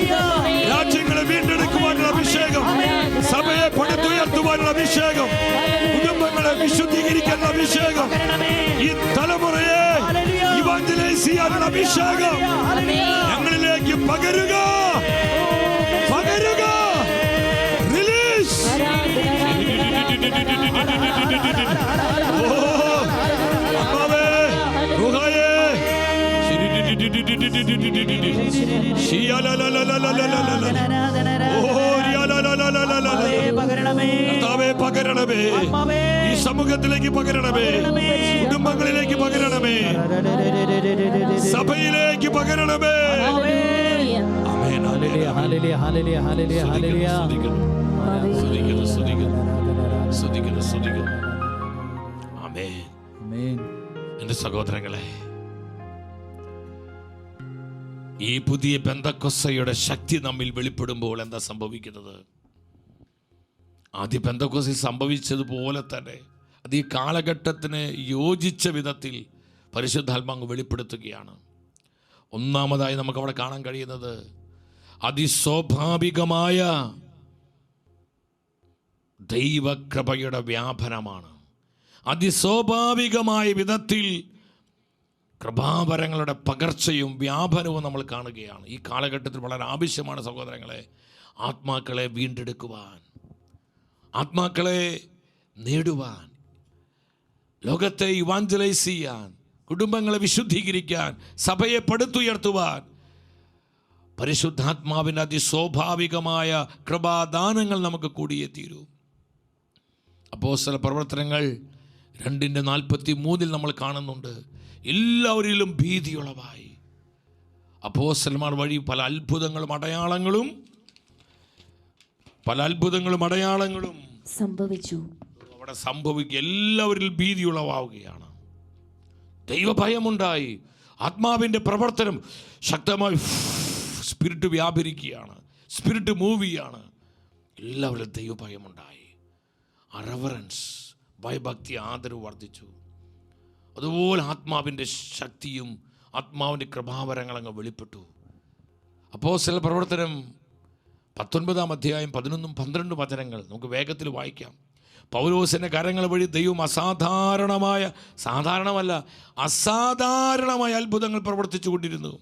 S1: രാജ്യങ്ങളെ വീണ്ടെടുക്കുവാനുള്ള അഭിഷേകം, സഭയെ പടുത്തുയർത്തുവാനുള്ള അഭിഷേകം, കുടുംബങ്ങളെ വിശുദ്ധീകരിക്കാനുള്ള അഭിഷേകം, ഈ തലമുറയെ ഇവാഞ്ചലൈസ് ചെയ്യാനുള്ള അഭിഷേകം ഞങ്ങളിലേക്ക് പകരുക, പകരുക. റിലീസ്. പകരണമേ, ഈ സമൂഹത്തിലേക്ക് പകരണമേ, കുടുംബങ്ങളിലേക്ക് പകരണമേ, സഭയിലേക്ക് പകരണമേ. എന്റെ സഹോദരങ്ങളെ, ഈ പുതിയ പെന്തക്കോസ്തയുടെ ശക്തി നമ്മിൽ വെളിപ്പെടുമ്പോൾ എന്താ സംഭവിക്കുന്നത്? ആദ്യ പെന്തക്കോസ്തിൽ സംഭവിച്ചതുപോലെ തന്നെ അത് ഈ കാലഘട്ടത്തിന് യോജിച്ച വിധത്തിൽ പരിശുദ്ധാത്മാവ് വെളിപ്പെടുത്തുകയാണ്. ഒന്നാമതായി നമുക്ക് അവിടെ കാണാൻ കഴിയുന്നത് അതിസ്വാഭാവികമായ ദൈവകൃപയുടെ വ്യാപനമാണ്. അതിസ്വാഭാവികമായ വിധത്തിൽ കൃപാവരങ്ങളുടെ പകർച്ചയും വ്യാപനവും നമ്മൾ കാണുകയാണ്. ഈ കാലഘട്ടത്തിൽ വളരെ ആവശ്യമാണ് സഹോദരങ്ങളെ, ആത്മാക്കളെ വീണ്ടെടുക്കുവാൻ, ആത്മാക്കളെ നേടുവാൻ, ലോകത്തെ ഇവാഞ്ചലൈസ് ചെയ്യാൻ, കുടുംബങ്ങളെ വിശുദ്ധീകരിക്കാൻ, സഭയെ പടുത്തുയർത്തുവാൻ പരിശുദ്ധാത്മാവിൻ്റെ അതിസ്വാഭാവികമായ കൃപാദാനങ്ങൾ നമുക്ക് കൂടിയേ തീരൂ. അപ്പോസ്തല പ്രവർത്തനങ്ങൾ 2:43 നമ്മൾ കാണുന്നുണ്ട്, എല്ലാവരിലും ഭീതിയുളവായി അപ്പോസ്തലന്മാർ വഴി പല അത്ഭുതങ്ങളും അടയാളങ്ങളും
S2: സംഭവിച്ചു.
S1: അവിടെ സംഭവിക്കുക, എല്ലാവരിലും ഭീതിയുളവാവുകയാണ്. ദൈവഭയമുണ്ടായി, ആത്മാവിൻ്റെ പ്രവർത്തനം ശക്തമായി, സ്പിരിറ്റ് വ്യാപരിക്കുകയാണ്, സ്പിരിറ്റ് മൂവ് ചെയ്യാണ്. എല്ലാവരിലും ദൈവഭയമുണ്ടായി, റെവറൻസ്, ഭയഭക്തി, ആദരവ് വർദ്ധിച്ചു. അതുപോലെ ആത്മാവിൻ്റെ ശക്തിയും ആത്മാവിൻ്റെ കൃപാവരങ്ങൾ അങ്ങ് വെളിപ്പെട്ടു. അപ്പോസ്തല പ്രവർത്തനം 19-ാം അധ്യായം 11-12 വചനങ്ങൾ നമുക്ക് വേഗത്തിൽ വായിക്കാം. പൗലോസിൻ്റെ കരങ്ങൾ വഴി ദൈവം അസാധാരണമായ അത്ഭുതങ്ങൾ പ്രവർത്തിച്ചു കൊണ്ടിരുന്നു.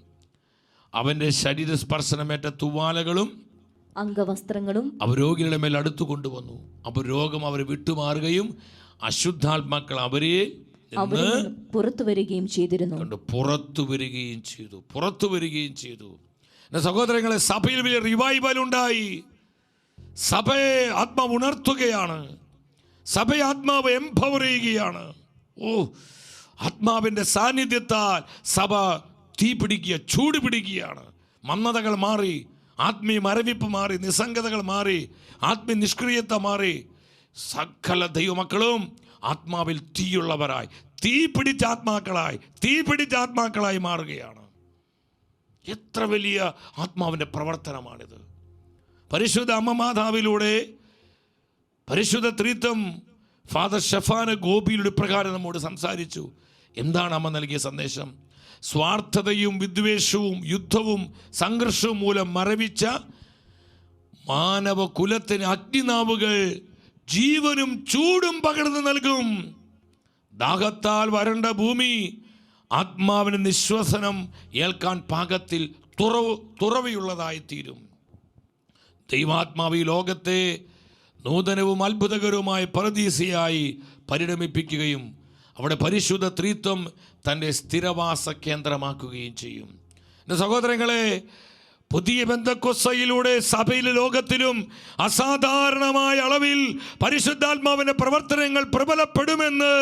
S1: അവൻ്റെ ശരീരസ്പർശനമേറ്റ തുവാലകളും
S2: അംഗവസ്ത്രങ്ങളും
S1: അവർ രോഗികളുടെ മേൽ അടുത്തു കൊണ്ടുവന്നു. അപ്പോൾ രോഗം അവരെ വിട്ടുമാറുകയും അശുദ്ധാത്മാക്കൾ അവരെ
S2: പുറത്തു വരികയും
S1: ചെയ്തു. സഹോദരങ്ങളെ, സഭയിൽ വലിയ റിവൈവൽ ഉണ്ടായി. സഭയെ ആത്മാവ് ഉണർത്തുകയാണ്, സഭയെ ആത്മാവ് എംപവർ ചെയ്യുകയാണ്. ആത്മാവിൻ്റെ സാന്നിധ്യത്താൽ സഭ തീ പിടിക്കുക, ചൂട് പിടിക്കുകയാണ്. മന്ദതകൾ മാറി, ആത്മീയ മരവിപ്പ് മാറി, നിസ്സംഗതകൾ മാറി, ആത്മീയ നിഷ്ക്രിയത മാറി. സകല ദൈവമക്കളും ആത്മാവിൽ തീയുള്ളവരായി, തീ പിടിച്ച ആത്മാക്കളായി മാറുകയാണ്. എത്ര വലിയ ആത്മാവിൻ്റെ പ്രവർത്തനമാണിത്! പരിശുദ്ധ അമ്മ മാതാവിലൂടെ പരിശുദ്ധ ത്രിത്വം ഫാദർ ഷഫാന് ഗോപിയിലൂടെ പ്രകാരം നമ്മോട് സംസാരിച്ചു. എന്താണ് അമ്മ നൽകിയ സന്ദേശം? സ്വാർത്ഥതയും വിദ്വേഷവും യുദ്ധവും സംഘർഷവും മൂലം മരവിച്ച മാനവ കുലത്തിന് അഗ്നിനാവുകൾ ജീവനും ചൂടും പകർന്നു നൽകും. ദാഹത്താൽ വരണ്ട ഭൂമി ആത്മാവിന് നിശ്വസനം ഏൽക്കാൻ പാകത്തിൽ തുറവിയുള്ളതായിത്തീരും. ദൈവാത്മാവ് ഈ ലോകത്തെ നൂതനവും അത്ഭുതകരവുമായ പരദീസയായി പരിണമിപ്പിക്കുകയും അവിടെ പരിശുദ്ധ ത്രിത്വം തൻ്റെ സ്ഥിരവാസ കേന്ദ്രമാക്കുകയും ചെയ്യും. എൻ്റെ സഹോദരങ്ങളെ, പുതിയ പെന്തക്കോസ്തയിലൂടെ സഭയിലെ ലോകത്തിലും അസാധാരണമായ അളവിൽ പരിശുദ്ധാത്മാവിൻ്റെ പ്രവർത്തനങ്ങൾ പ്രബലപ്പെടുമെന്ന്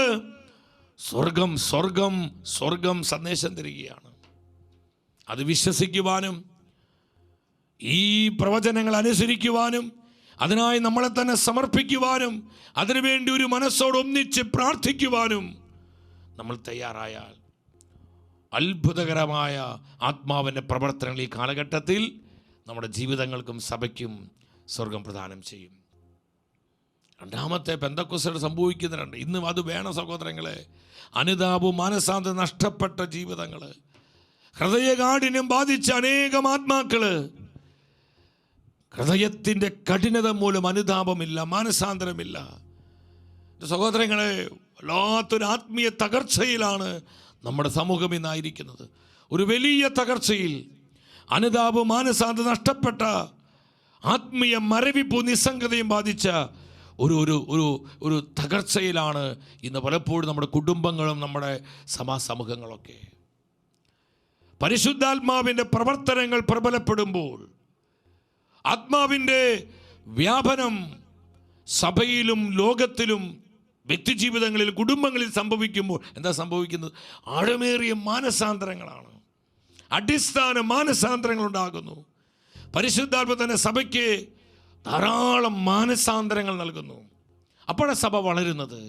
S1: സ്വർഗം സന്ദേശം തരികയാണ്. അത് വിശ്വസിക്കുവാനും ഈ പ്രവചനങ്ങൾ അനുസരിക്കുവാനും അതിനായി നമ്മളെ തന്നെ സമർപ്പിക്കുവാനും അതിനുവേണ്ടി ഒരു മനസ്സോട് ഒന്നിച്ച് പ്രാർത്ഥിക്കുവാനും നമ്മൾ തയ്യാറായാൽ അത്ഭുതകരമായ ആത്മാവിൻ്റെ പ്രവർത്തനങ്ങൾ ഈ കാലഘട്ടത്തിൽ നമ്മുടെ ജീവിതങ്ങൾക്കും സഭയ്ക്കും സ്വർഗം പ്രദാനം ചെയ്യും. രണ്ടാമത്തെ പെന്തക്കോസ്തയിൽ സംഭവിക്കുന്നുണ്ട്. ഇന്നും അത് വേണം സഹോദരങ്ങളെ. അനുതാപവും മാനസാന്തരം നഷ്ടപ്പെട്ട ജീവിതങ്ങൾ, ഹൃദയകാഠിന്യം ബാധിച്ച അനേകം ആത്മാക്കള്, ഹൃദയത്തിൻ്റെ കഠിനത മൂലം അനുതാപമില്ല, മാനസാന്തരമില്ല. സഹോദരങ്ങളെ, വല്ലാത്തൊരു ആത്മീയ തകർച്ചയിലാണ് നമ്മുടെ സമൂഹം ഇന്നായിരിക്കുന്നത്. ഒരു വലിയ തകർച്ചയിൽ അനുതാപവും മാനസാന്തരം നഷ്ടപ്പെട്ട ആത്മീയ മരവിപ്പും നിസ്സംഗതയും ബാധിച്ച ഒരു തകർച്ചയിലാണ് ഇന്ന് പലപ്പോഴും നമ്മുടെ കുടുംബങ്ങളും നമ്മുടെ സമൂഹങ്ങളൊക്കെ. പരിശുദ്ധാത്മാവിൻ്റെ പ്രവർത്തനങ്ങൾ പ്രബലപ്പെടുമ്പോൾ, ആത്മാവിൻ്റെ വ്യാപനം സഭയിലും ലോകത്തിലും വ്യക്തിജീവിതങ്ങളിൽ കുടുംബങ്ങളിൽ സംഭവിക്കുമ്പോൾ എന്താ സംഭവിക്കുന്നത്? ആഴമേറിയ മാനസാന്തരങ്ങളാണ്, അടിസ്ഥാന മാനസാന്തരങ്ങൾ ഉണ്ടാകുന്നു. പരിശുദ്ധാത്മ തന്നെ സഭയ്ക്ക് ധാരാളം മാനസാന്തരങ്ങൾ നൽകുന്നു. അപ്പോഴാണ് സഭ വളരുന്നത്,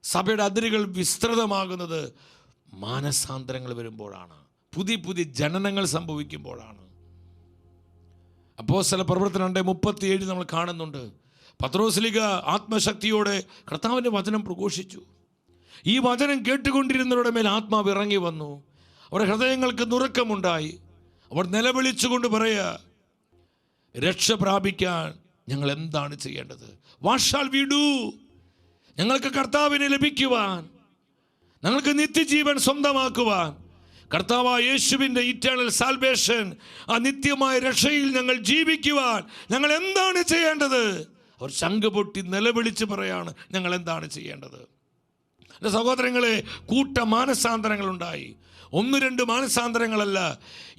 S1: സഭയുടെ അതിരുകൾ വിസ്തൃതമാകുന്നത് മാനസാന്തരങ്ങൾ വരുമ്പോഴാണ്, പുതിയ ജനനങ്ങൾ സംഭവിക്കുമ്പോഴാണ്. അപ്പോസ്തല പ്രവർത്തനം 2:37 നമ്മൾ കാണുന്നുണ്ട്. പത്രോസ്ലീഗ ആത്മശക്തിയോടെ കർത്താവിൻ്റെ വചനം പ്രഘോഷിച്ചു. ഈ വചനം കേട്ടുകൊണ്ടിരുന്നവരുടെ മേൽ ആത്മാവ് ഇറങ്ങി വന്നു. അവരുടെ ഹൃദയങ്ങൾക്ക് നുറുക്കമുണ്ടായി. അവർ നിലവിളിച്ചുകൊണ്ട് പറയുക, രക്ഷ പ്രാപിക്കാൻ ഞങ്ങൾ എന്താണ് ചെയ്യേണ്ടത്? What shall we do? ഞങ്ങൾക്ക് കർത്താവിനെ ലഭിക്കുവാൻ, ഞങ്ങൾക്ക് നിത്യജീവൻ സ്വന്തമാക്കുവാൻ, കർത്താവായ യേശുവിൻ്റെ ഇറ്റേണൽ സാൽവേഷൻ, ആ നിത്യമായ രക്ഷയിൽ ഞങ്ങൾ ജീവിക്കുവാൻ ഞങ്ങൾ എന്താണ് ചെയ്യേണ്ടത്? അവർ ശങ്ക പൊട്ടി നിലവിളിച്ച് പറയാണ്, ഞങ്ങൾ എന്താണ് ചെയ്യേണ്ടത്? എൻ്റെ സഹോദരങ്ങളെ, കൂട്ട മാനസാന്തരങ്ങളുണ്ടായി. 1-2 മാനസാന്തരങ്ങളല്ല.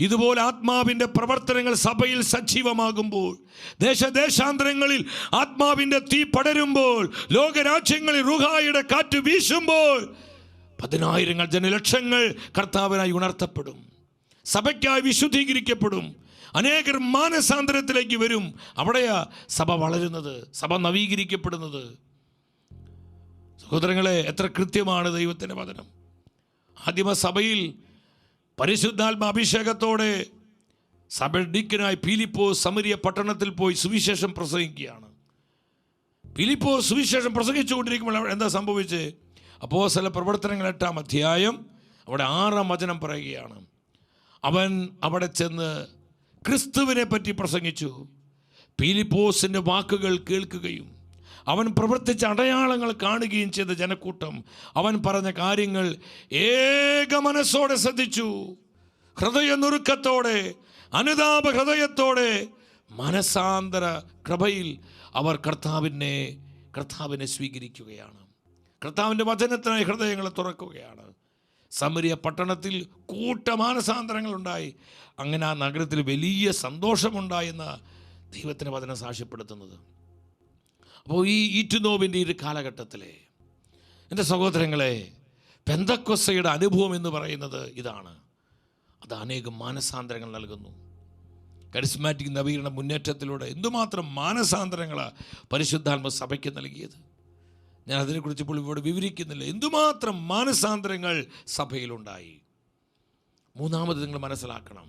S1: ഇതുപോലെ ആത്മാവിൻ്റെ പ്രവർത്തനങ്ങൾ സഭയിൽ സജീവമാകുമ്പോൾ, ദേശാന്തരങ്ങളിൽ ആത്മാവിൻ്റെ തീ പടരുമ്പോൾ, ലോകരാജ്യങ്ങളിൽ റുഹായുടെ കാറ്റ് വീശുമ്പോൾ, 10,000 ജനലക്ഷങ്ങൾ കർത്താവിനായി ഉണർത്തപ്പെടും, സഭയ്ക്കായി വിശുദ്ധീകരിക്കപ്പെടും, അനേകർ മാനസാന്തരത്തിലേക്ക് വരും. അവിടെയാ സഭ വളരുന്നത്, സഭ നവീകരിക്കപ്പെടുന്നത്. സഹോദരങ്ങളെ, എത്ര കൃത്യമാണ് ദൈവത്തിൻ്റെ വചനം. ആദിമ സഭയിൽ പരിശുദ്ധാത്മ അഭിഷേകത്തോടെ സഭ ഡീക്കനായി ഫിലിപ്പോസ് സമരിയ പട്ടണത്തിൽ പോയി സുവിശേഷം പ്രസംഗിക്കുകയാണ്. ഫിലിപ്പോസ് സുവിശേഷം പ്രസംഗിച്ചുകൊണ്ടിരിക്കുമ്പോൾ എന്താ സംഭവിച്ചത്? അപ്പോസ്തല പ്രവർത്തനങ്ങൾ 8-ാം അധ്യായം അവിടെ 6-ാം വചനം പറയുകയാണ്. അവൻ അവിടെ ചെന്ന് ക്രിസ്തുവിനെ പറ്റി പ്രസംഗിച്ചു. ഫിലിപ്പോസിൻ്റെ വാക്കുകൾ കേൾക്കുകയും അവൻ പ്രവർത്തിച്ച അടയാളങ്ങൾ കാണുകയും ചെയ്ത ജനക്കൂട്ടം അവൻ പറഞ്ഞ കാര്യങ്ങൾ ഏക മനസ്സോടെ ശ്രദ്ധിച്ചു. ഹൃദയനുറുക്കത്തോടെ, അനുതാപ ഹൃദയത്തോടെ, മനസാന്തര കൃപയിൽ അവർ കർത്താവിനെ സ്വീകരിക്കുകയാണ്. കർത്താവിൻ്റെ വചനത്തിനായി ഹൃദയങ്ങളെ തുറക്കുകയാണ്. സമരിയ പട്ടണത്തിൽ കൂട്ടമാനസാന്തരങ്ങളുണ്ടായി. അങ്ങനെ ആ നഗരത്തിൽ വലിയ സന്തോഷമുണ്ടായെന്ന ദൈവത്തിൻ്റെ വചനം സാക്ഷ്യപ്പെടുത്തുന്നത്. അപ്പോൾ ഈ ഈറ്റുനോവിൻ്റെ ഒരു കാലഘട്ടത്തിലെ എൻ്റെ സഹോദരങ്ങളെ, പെന്തക്കോസ്തയുടെ അനുഭവം എന്ന് പറയുന്നത് ഇതാണ്. അത് അനേകം മാനസാന്തരങ്ങൾ നൽകുന്നു. കരിസ്മാറ്റിക് നവീകരണ മുന്നേറ്റത്തിലൂടെ എന്തുമാത്രം മാനസാന്തരങ്ങളാണ് പരിശുദ്ധാത്മ സഭയ്ക്ക് നൽകിയത്. ഞാൻ അതിനെക്കുറിച്ച് ഇപ്പോൾ ഇവിടെ വിവരിക്കുന്നില്ല. എന്തുമാത്രം മാനസാന്തരങ്ങൾ സഭയിലുണ്ടായി. മൂന്നാമത് നിങ്ങൾ മനസ്സിലാക്കണം,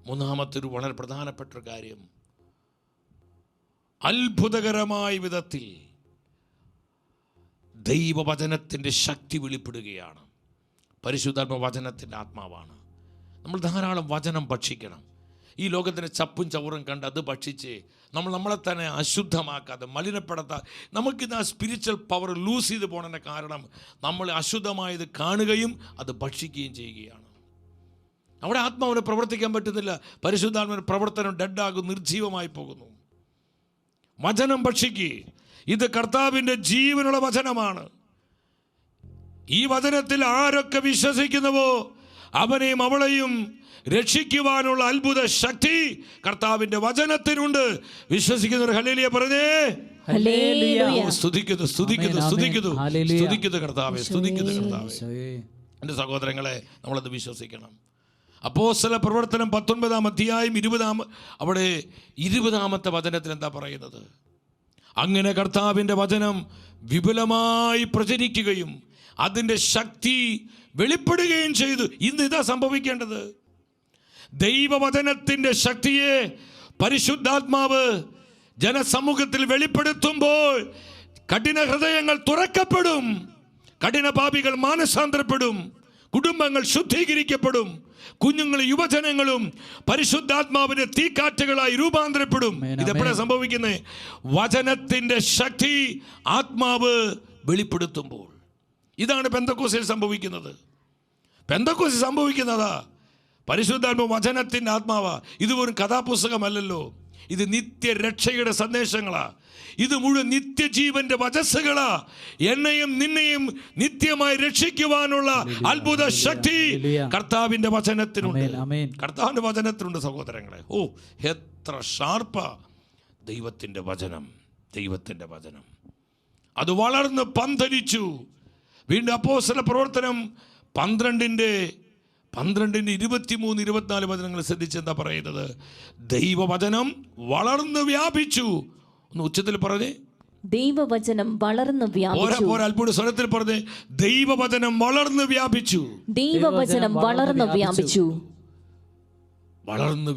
S1: മൂന്നാമത്തെ ഒരു വളരെ പ്രധാനപ്പെട്ട ഒരു കാര്യം, അത്ഭുതകരമായ വിധത്തിൽ ദൈവവചനത്തിൻ്റെ ശക്തി വെളിപ്പെടുകയാണ്. പരിശുദ്ധാത്മ വചനത്തിൻ്റെ ആത്മാവാണ്. നമ്മൾ ധാരാളം വചനം ഭക്ഷിക്കണം. ഈ ലോകത്തിൻ്റെ ചപ്പും ചവറും കണ്ട് അത് ഭക്ഷിച്ച് നമ്മളെ തന്നെ അശുദ്ധമാക്കാതെ മലിനപ്പെടുത്താതെ നമുക്കിത് ആ സ്പിരിച്വൽ പവർ ലൂസ് ചെയ്ത് പോകണതിൻ്റെ കാരണം നമ്മൾ അശുദ്ധമായത് കാണുകയും അത് ഭക്ഷിക്കുകയും ചെയ്യുകയാണ്. അവിടെ ആത്മാവിനെ പ്രവർത്തിക്കാൻ പറ്റുന്നില്ല. പരിശുദ്ധാത്മാവിൻ്റെ പ്രവർത്തനം ഡെഡാകും, നിർജീവമായി പോകുന്നു. വചനം ഭക്ഷിക്കുക. ഇത് കർത്താവിൻ്റെ ജീവനുള്ള വചനമാണ്. ഈ വചനത്തിൽ ആരൊക്കെ വിശ്വസിക്കുന്നുവോ അവനെയും അവളെയും രക്ഷിക്കുവാനുള്ള അത്ഭുത ശക്തി കർത്താവിന്റെ വചനത്തിനുണ്ട്. വിശ്വസിക്കുന്നവർ ഹല്ലേലൂയ പറഞ്ഞേ. സ്തുതിക്കുന്നു സ്തുതിക്കുന്നു സ്തുതിക്കുന്നു സ്തുതിക്കുന്നു കർത്താവേ, സ്തുതിക്കുന്നു കർത്താവേ. എൻ്റെ സഹോദരങ്ങളെ, നമ്മളത് വിശ്വസിക്കണം. അപ്പോസ്തല പ്രവർത്തനം 19-ാം അധ്യായം 20-ാമത്തെ വചനത്തിൽ എന്താ പറയുന്നത്? അങ്ങനെ കർത്താവിൻ്റെ വചനം വിപുലമായി പ്രചരിക്കുകയും അതിൻ്റെ ശക്തി വെളിപ്പെടുകയും ചെയ്തു. ഇന്ന് ഇതാ സംഭവിക്കേണ്ടത്. ദൈവവചനത്തിൻ്റെ ശക്തിയെ പരിശുദ്ധാത്മാവ് ജനസമൂഹത്തിൽ വെളിപ്പെടുത്തുമ്പോൾ കഠിന ഹൃദയങ്ങൾ തുറക്കപ്പെടും, കഠിന പാപികൾ മാനസാന്തരപ്പെടും, കുടുംബങ്ങൾ ശുദ്ധീകരിക്കപ്പെടും, കുഞ്ഞുങ്ങളും യുവജനങ്ങളും പരിശുദ്ധാത്മാവിന്റെ തീക്കാറ്റുകളായി രൂപാന്തരപ്പെടും. ഇതെപ്പോഴാണ് സംഭവിക്കുന്നത്? വചനത്തിന്റെ ശക്തി ആത്മാവ് വെളിപ്പെടുത്തുമ്പോൾ. ഇതാണ് പെന്തക്കോസ്തിൽ സംഭവിക്കുന്നത്. പെന്തക്കോസ്തിൽ സംഭവിക്കുന്നതാ. പരിശുദ്ധാത്മ വചനത്തിൻ്റെ ആത്മാവാ. ഇത് ഒരു കഥാപുസ്തകമല്ലല്ലോ, ഇത് നിത്യരക്ഷയുടെ സന്ദേശങ്ങളാ. ഇത് മുഴുവൻ നിത്യജീവന്റെ വചസ്സുകളാ. എന്നെയും നിന്നെയും നിത്യമായി രക്ഷിക്കുവാനുള്ള അത്ഭുത ശക്തി കർത്താവിന്റെ വചനത്തിനുണ്ട്. കർത്താവിന്റെ വചനത്തിനുണ്ട് സഹോദരങ്ങളെ. ഓ, എത്ര ഷാർപ്പാ ദൈവത്തിന്റെ വചനം! ദൈവത്തിന്റെ വചനം അത് വളർന്ന് പന്തലിച്ചു. വീണ്ടും അപ്പോസ്തല പ്രവർത്തനം 12-ന്റെ 23-24 വചനങ്ങൾ ശ്രദ്ധിച്ച് എന്താ പറയുന്നത്? ദൈവവചനം വളർന്ന് വ്യാപിച്ചു. ഒന്ന് ഉച്ചത്തിൽ പറഞ്ഞേ,
S2: ദൈവവചനം വളർന്ന് വ്യാപിച്ചു.
S1: അത്ഭുത സ്വരത്തിൽ പറഞ്ഞേ, ദൈവവചനം വളർന്ന് വ്യാപിച്ചു.
S2: ദൈവവചനം വളർന്ന് വ്യാപിച്ചു.
S1: വളർന്ന്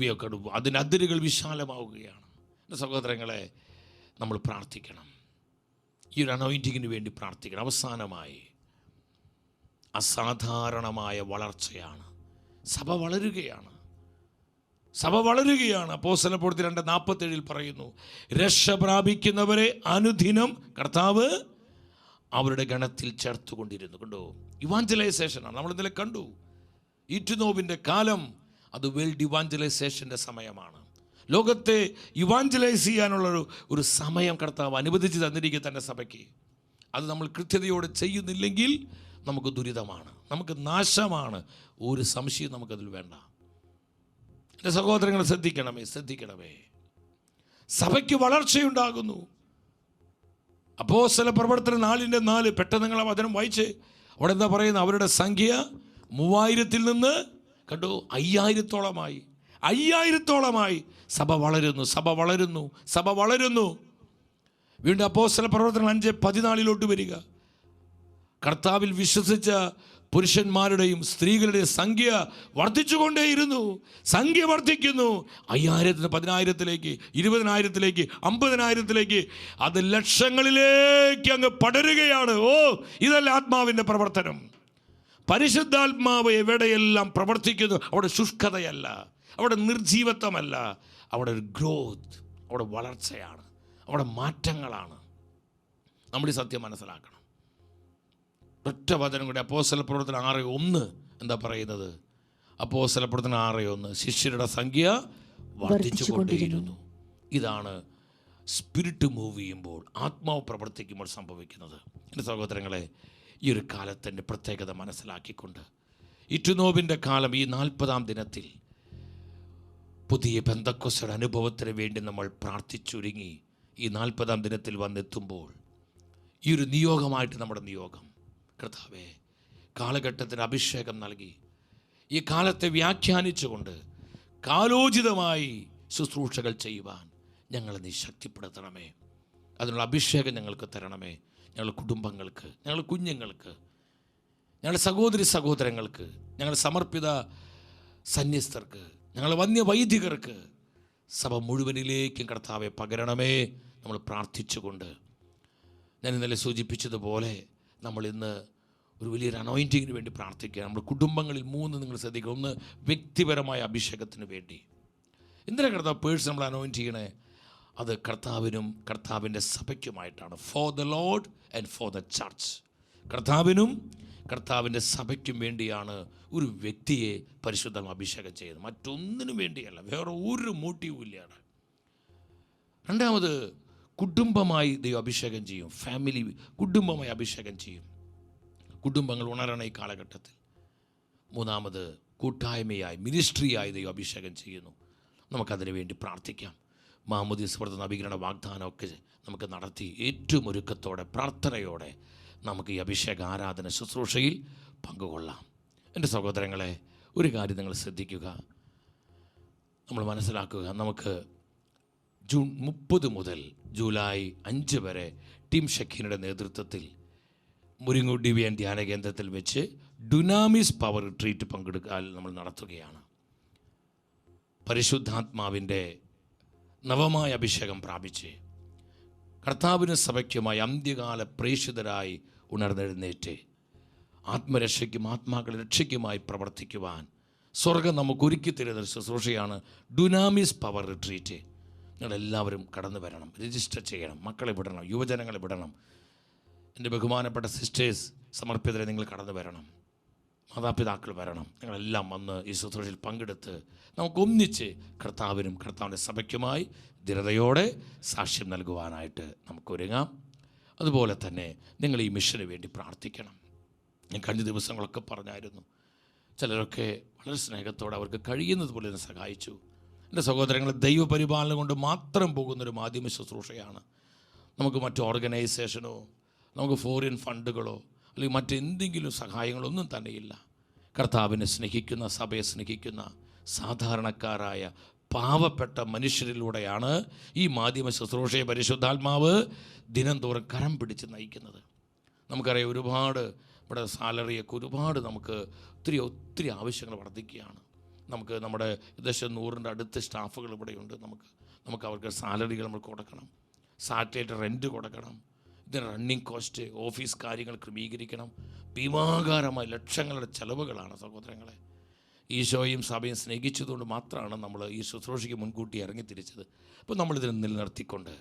S1: അതിന് അതിരുകൾ വിശാലമാവുകയാണ്. സഹോദരങ്ങളെ, നമ്മൾ പ്രാർത്ഥിക്കണം. ഈ ഒരു അനോയിന്റിങ്ങിന് വേണ്ടി പ്രാർത്ഥിക്കണം. അവസാനമായി അസാധാരണമായ വളർച്ചയാണ്. സഭ വളരുകയാണ്. സഭ വളരുകയാണ്. അപ്പോസ്തല പ്രവൃത്തി 2:47 പറയുന്നു, രക്ഷ പ്രാപിക്കുന്നവരെ അനുദിനം കർത്താവ് അവരുടെ ഗണത്തിൽ ചേർത്തുകൊണ്ടിരുന്നു. കണ്ടോ, ഇവാഞ്ചലൈസേഷനാണ്. നമ്മൾ ഇന്നലെ കണ്ടു. ഈറ്റുനോവിൻ്റെ കാലം അത് വേൾഡ് ഇവാഞ്ചലൈസേഷൻ്റെ സമയമാണ്. ലോകത്തെ ഇവാഞ്ചലൈസ് ചെയ്യാനുള്ള ഒരു സമയം കർത്താവ് അനുവദിച്ച് തന്നിരിക്കുക തൻ്റെ സഭയ്ക്ക്. അത് നമ്മൾ കൃത്യതയോടെ ചെയ്യുന്നില്ലെങ്കിൽ നമുക്ക് ദുരിതമാണ്, നമുക്ക് നാശമാണ്. ഒരു സംശയം നമുക്കതിൽ വേണ്ട. എൻ്റെ സഹോദരങ്ങൾ ശ്രദ്ധിക്കണമേ, ശ്രദ്ധിക്കണമേ. സഭയ്ക്ക് വളർച്ചയുണ്ടാകുന്നു. അപ്പോസ്തല പ്രവർത്തനം 4:4 പെട്ടെന്ന് നിങ്ങൾ ആ വചനം വായിച്ച് അവിടെ എന്താ പറയുന്നത്? അവരുടെ സംഖ്യ 3000-ൽ നിന്ന് കണ്ടു 5000-ഓളമായി. 5000-ഓളമായി. സഭ വളരുന്നു, സഭ വളരുന്നു, സഭ വളരുന്നു. വീണ്ടും അപ്പോസ്തല പ്രവർത്തനം 5:14 വരിക. കർത്താവിൽ വിശ്വസിച്ച പുരുഷന്മാരുടെയും സ്ത്രീകളുടെയും സംഖ്യ വർദ്ധിച്ചുകൊണ്ടേയിരുന്നു. സംഖ്യ വർദ്ധിക്കുന്നു. 5000-ന് 10,000-ലേക്ക്, 20,000-ലേക്ക്, 50,000-ലേക്ക്, അത് ലക്ഷങ്ങളിലേക്ക് അങ്ങ് പടരുകയാണ്. ഓ, ഇതല്ല ആത്മാവിൻ്റെ പ്രവർത്തനം. പരിശുദ്ധാത്മാവ് എവിടെയെല്ലാം പ്രവർത്തിക്കുന്നു അവിടെ ശുഷ്കതയല്ല, അവിടെ നിർജീവത്വമല്ല, അവിടെ ഒരു ഗ്രോത്ത്, അവിടെ വളർച്ചയാണ്, അവിടെ മാറ്റങ്ങളാണ്. നമ്മൾ ഈ സത്യം മനസ്സിലാക്കണം. ഒറ്റ വചനം കൂടി. അപ്പോസ്തല പ്രവർത്തനം 6:1 എന്താ പറയുന്നത്? അപ്പോസ്തല പ്രവർത്തനം 6:1 ശിഷ്യരുടെ സംഖ്യ വർദ്ധിച്ചുകൊണ്ടേയിരുന്നു. ഇതാണ് സ്പിരിറ്റ് മൂവ് ചെയ്യുമ്പോൾ, ആത്മാവ് പ്രവർത്തിക്കുമ്പോൾ സംഭവിക്കുന്നത്. എൻ്റെ സഹോദരങ്ങളെ, ഈ ഒരു കാലത്തിൻ്റെ പ്രത്യേകത മനസ്സിലാക്കിക്കൊണ്ട് ഈറ്റുനോവിൻ്റെ കാലം ഈ 40-ാം ദിനത്തിൽ പുതിയ പെന്തക്കോസ്തയുടെ അനുഭവത്തിന് വേണ്ടി നമ്മൾ പ്രാർത്ഥിച്ചൊരുങ്ങി ഈ 40-ാം ദിനത്തിൽ വന്നെത്തുമ്പോൾ ഈ ഒരു നിയോഗമായിട്ട് നമ്മുടെ നിയോഗം, കർത്താവേ, കാലഘട്ടത്തിന് അഭിഷേകം നൽകി ഈ കാലത്തെ വ്യാഖ്യാനിച്ചുകൊണ്ട് കാലോചിതമായി ശുശ്രൂഷകൾ ചെയ്യുവാൻ ഞങ്ങളെ നീ ശക്തിപ്പെടുത്തണമേ. അതിനുള്ള അഭിഷേകം ഞങ്ങൾക്ക് തരണമേ. ഞങ്ങളുടെ കുടുംബങ്ങൾക്ക്, ഞങ്ങളുടെ കുഞ്ഞുങ്ങൾക്ക്, ഞങ്ങളുടെ സഹോദരി സഹോദരങ്ങൾക്ക്, ഞങ്ങളുടെ സമർപ്പിത സന്യസ്തർക്ക്, ഞങ്ങളുടെ വന്യവൈദികർക്ക്, സഭ മുഴുവനിലേക്കും കർത്താവെ പകരണമേ. നമ്മൾ പ്രാർത്ഥിച്ചുകൊണ്ട് ഞാൻ ഇന്നലെ സൂചിപ്പിച്ചതുപോലെ നമ്മൾ ഇന്ന് ഒരു വലിയൊരു അനോയിൻറ്റിങ്ങിന് വേണ്ടി പ്രാർത്ഥിക്കുക. നമ്മുടെ കുടുംബങ്ങളിൽ 3 നിങ്ങൾ ശ്രദ്ധിക്കുക. 1 വ്യക്തിപരമായ അഭിഷേകത്തിന് വേണ്ടി, എന്തിനാ കർത്താവ് പേഴ്സണൽ അനോയിൻറ്റ് ചെയ്യണേ? അത് കർത്താവിനും കർത്താവിൻ്റെ സഭയ്ക്കുമായിട്ടാണ്. For the Lord and for the church. കർത്താവിനും കർത്താവിൻ്റെ സഭയ്ക്കും വേണ്ടിയാണ് ഒരു വ്യക്തിയെ പരിശുദ്ധം അഭിഷേകം ചെയ്യുന്നത്, മറ്റൊന്നിനും വേണ്ടിയല്ല. വേറെ ഒരു മോട്ടീവും ഇല്ലയാണ്. രണ്ടാമത്, കുടുംബമായി ദൈവം അഭിഷേകം ചെയ്യും. ഫാമിലി കുടുംബമായി അഭിഷേകം ചെയ്യും. കുടുംബങ്ങൾ ഉണരണ ഈ കാലഘട്ടത്തിൽ. മൂന്നാമത്, കൂട്ടായ്മയായി മിനിസ്ട്രിയായി ദൈവം അഭിഷേകം ചെയ്യുന്നു. നമുക്കതിനു വേണ്ടി പ്രാർത്ഥിക്കാം. മാമോദീസ നവീകരണ വാഗ്ദാനമൊക്കെ നമുക്ക് നടത്തി ഏറ്റവും ഒരുക്കത്തോടെ പ്രാർത്ഥനയോടെ നമുക്ക് ഈ അഭിഷേക ആരാധന ശുശ്രൂഷയിൽ പങ്കുകൊള്ളാം. എൻ്റെ സഹോദരങ്ങളെ, ഒരു കാര്യം നിങ്ങൾ ശ്രദ്ധിക്കുക, നമ്മൾ മനസ്സിലാക്കുക. നമുക്ക് ജൂൺ 30 മുതൽ ജൂലൈ 5 വരെ ടീം ഷക്കീനയുടെ നേതൃത്വത്തിൽ മുരിങ്ങൂർ ഡിവിയൻ ധ്യാന കേന്ദ്രത്തിൽ വെച്ച് ഡുനാമിസ് പവർ റിട്രീറ്റ് പങ്കെടുക്കാൻ നമ്മൾ നടത്തുകയാണ്. പരിശുദ്ധാത്മാവിൻ്റെ നവമായ അഭിഷേകം പ്രാപിച്ച് കർത്താവിന് സഭയ്ക്കുമായി അന്ത്യകാല പ്രേക്ഷിതരായി ഉണർന്നെഴുന്നേറ്റ് ആത്മരക്ഷയ്ക്കും ആത്മാക്കളെ രക്ഷയ്ക്കുമായി പ്രവർത്തിക്കുവാൻ സ്വർഗം നമുക്ക് ഒരുക്കി തരുന്ന ശുശ്രൂഷയാണ് ഡുനാമിസ് പവർ റിട്രീറ്റ്. നിങ്ങളെല്ലാവരും കടന്നു വരണം, രജിസ്റ്റർ ചെയ്യണം, മക്കളെ വിടണം, യുവജനങ്ങളെ വിടണം. എൻ്റെ ബഹുമാനപ്പെട്ട സിസ്റ്റേഴ്സ് സമർപ്പിതരെ നിങ്ങൾ കടന്നു വരണം, മാതാപിതാക്കൾ വരണം. ഞങ്ങളെല്ലാം വന്ന് ഈ ശുശ്രൂഷയിൽ പങ്കെടുത്ത് നമുക്കൊന്നിച്ച് കർത്താവിനും കർത്താവിൻ്റെ സഭയ്ക്കുമായി ദൃഢതയോടെ സാക്ഷ്യം നൽകുവാനായിട്ട് നമുക്കൊരുങ്ങാം. അതുപോലെ തന്നെ നിങ്ങൾ ഈ മിഷന് വേണ്ടി പ്രാർത്ഥിക്കണം. ഞാൻ കഴിഞ്ഞ ദിവസങ്ങളൊക്കെ പറഞ്ഞായിരുന്നു, ചിലരൊക്കെ വളരെ സ്നേഹത്തോടെ അവർക്ക് കഴിയുന്നത് പോലെ തന്നെ സഹായിച്ചു. എൻ്റെ സഹോദരങ്ങൾ, ദൈവപരിപാലനം കൊണ്ട് മാത്രം പോകുന്നൊരു മാധ്യമ ശുശ്രൂഷയാണ്. നമുക്ക് മറ്റ് ഓർഗനൈസേഷനോ നമുക്ക് ഫോറിൻ ഫണ്ടുകളോ അല്ലെങ്കിൽ മറ്റെന്തെങ്കിലും സഹായങ്ങളൊന്നും തന്നെയില്ല. കർത്താവിനെ സ്നേഹിക്കുന്ന, സഭയെ സ്നേഹിക്കുന്ന സാധാരണക്കാരായ പാവപ്പെട്ട മനുഷ്യരിലൂടെയാണ് ഈ മാധ്യമ ശുശ്രൂഷയെ പരിശുദ്ധാത്മാവ് ദിനം തോറും കരം പിടിച്ച് നയിക്കുന്നത്. നമുക്കറിയാം, ഒരുപാട് ഇവിടെ സാലറിയൊക്കെ ഒരുപാട് നമുക്ക് ഒത്തിരി ആവശ്യങ്ങൾ വർദ്ധിക്കുകയാണ്. നമുക്ക് നമ്മുടെ ഏകദേശം 100ൻ്റെ അടുത്ത് സ്റ്റാഫുകൾ ഇവിടെയുണ്ട്. നമുക്ക് അവർക്ക് സാലറികൾ നമ്മൾ കൊടുക്കണം, സാറ്റലൈറ്റ് റെൻറ്റ് കൊടുക്കണം, ഇതിന് റണ്ണിങ് കോസ്റ്റ്, ഓഫീസ് കാര്യങ്ങൾ ക്രമീകരിക്കണം. ഭീമാകാരമായ ലക്ഷങ്ങളുടെ ചെലവുകളാണ് സഹോദരങ്ങളെ. ഈശോയും സഭയും സ്നേഹിച്ചതുകൊണ്ട് മാത്രമാണ് നമ്മൾ ഈ ശുശ്രൂഷയ്ക്ക് മുൻകൂട്ടി ഇറങ്ങിത്തിരിച്ചത്. അപ്പോൾ നമ്മളിതിനെ നിലനിർത്തിക്കൊണ്ട്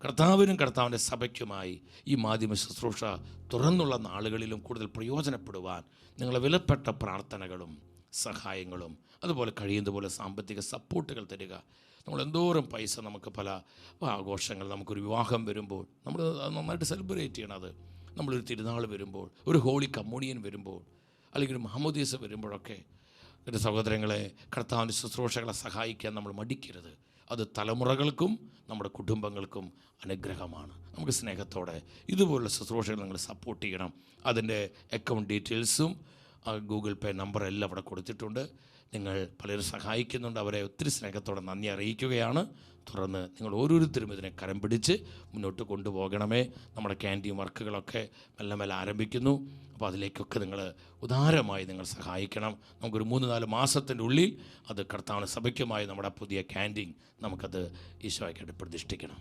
S1: കർത്താവിനും കർത്താവിൻ്റെ സഭയ്ക്കുമായി ഈ മാധ്യമ ശുശ്രൂഷ തുറന്നുള്ള നാളുകളിലും കൂടുതൽ പ്രയോജനപ്പെടുവാൻ നിങ്ങളെ വിലപ്പെട്ട പ്രാർത്ഥനകളും സഹായങ്ങളും അതുപോലെ കഴിയുന്നതുപോലെ സാമ്പത്തിക സപ്പോർട്ടുകൾ തരിക. നമ്മൾ എന്തോരം പൈസ നമുക്ക് പല ആഘോഷങ്ങൾ, നമുക്കൊരു വിവാഹം വരുമ്പോൾ നമ്മൾ നന്നായിട്ട് സെലിബ്രേറ്റ് ചെയ്യണം. അത് നമ്മളൊരു തിരുനാൾ വരുമ്പോൾ, ഒരു ഹോളി കമ്മ്യൂണിയൻ വരുമ്പോൾ, അല്ലെങ്കിൽ ഒരു മാമോദീസ വരുമ്പോഴൊക്കെ എൻ്റെ സഹോദരങ്ങളെ, കർത്താവിൻ്റെ ശുശ്രൂഷകളെ സഹായിക്കാൻ നമ്മൾ മടിക്കരുത്. അത് തലമുറകൾക്കും നമ്മുടെ കുടുംബങ്ങൾക്കും അനുഗ്രഹമാണ്. നമുക്ക് സ്നേഹത്തോടെ ഇതുപോലുള്ള ശുശ്രൂഷകൾ നിങ്ങൾ സപ്പോർട്ട് ചെയ്യണം. അതിൻ്റെ അക്കൗണ്ട് ഡീറ്റെയിൽസും ഗൂഗിൾ പേ നമ്പറെല്ലാം അവിടെ കൊടുത്തിട്ടുണ്ട്. നിങ്ങൾ പലരും സഹായിക്കുന്നുണ്ട്. അവരെ ഒത്തിരി സ്നേഹത്തോടെ നന്ദി അറിയിക്കുകയാണ്. തുടർന്ന് നിങ്ങൾ ഓരോരുത്തരും ഇതിനെ കരം പിടിച്ച് മുന്നോട്ട് കൊണ്ടുപോകണമേ. നമ്മുടെ ക്യാൻറ്റീൻ വർക്കുകളൊക്കെ മെല്ലെ മെല്ലെ ആരംഭിക്കുന്നു. അപ്പോൾ അതിലേക്കൊക്കെ നിങ്ങൾ ഉദാരമായി നിങ്ങൾ സഹായിക്കണം. നമുക്കൊരു 3-4 മാസത്തിൻ്റെ ഉള്ളിൽ അത് കർത്താവിന് സഭയ്ക്കുമായി നമ്മുടെ പുതിയ ക്യാൻറ്റീൻ നമുക്കത് ഈശോയ്ക്കായിട്ട് പ്രതിഷ്ഠിക്കണം.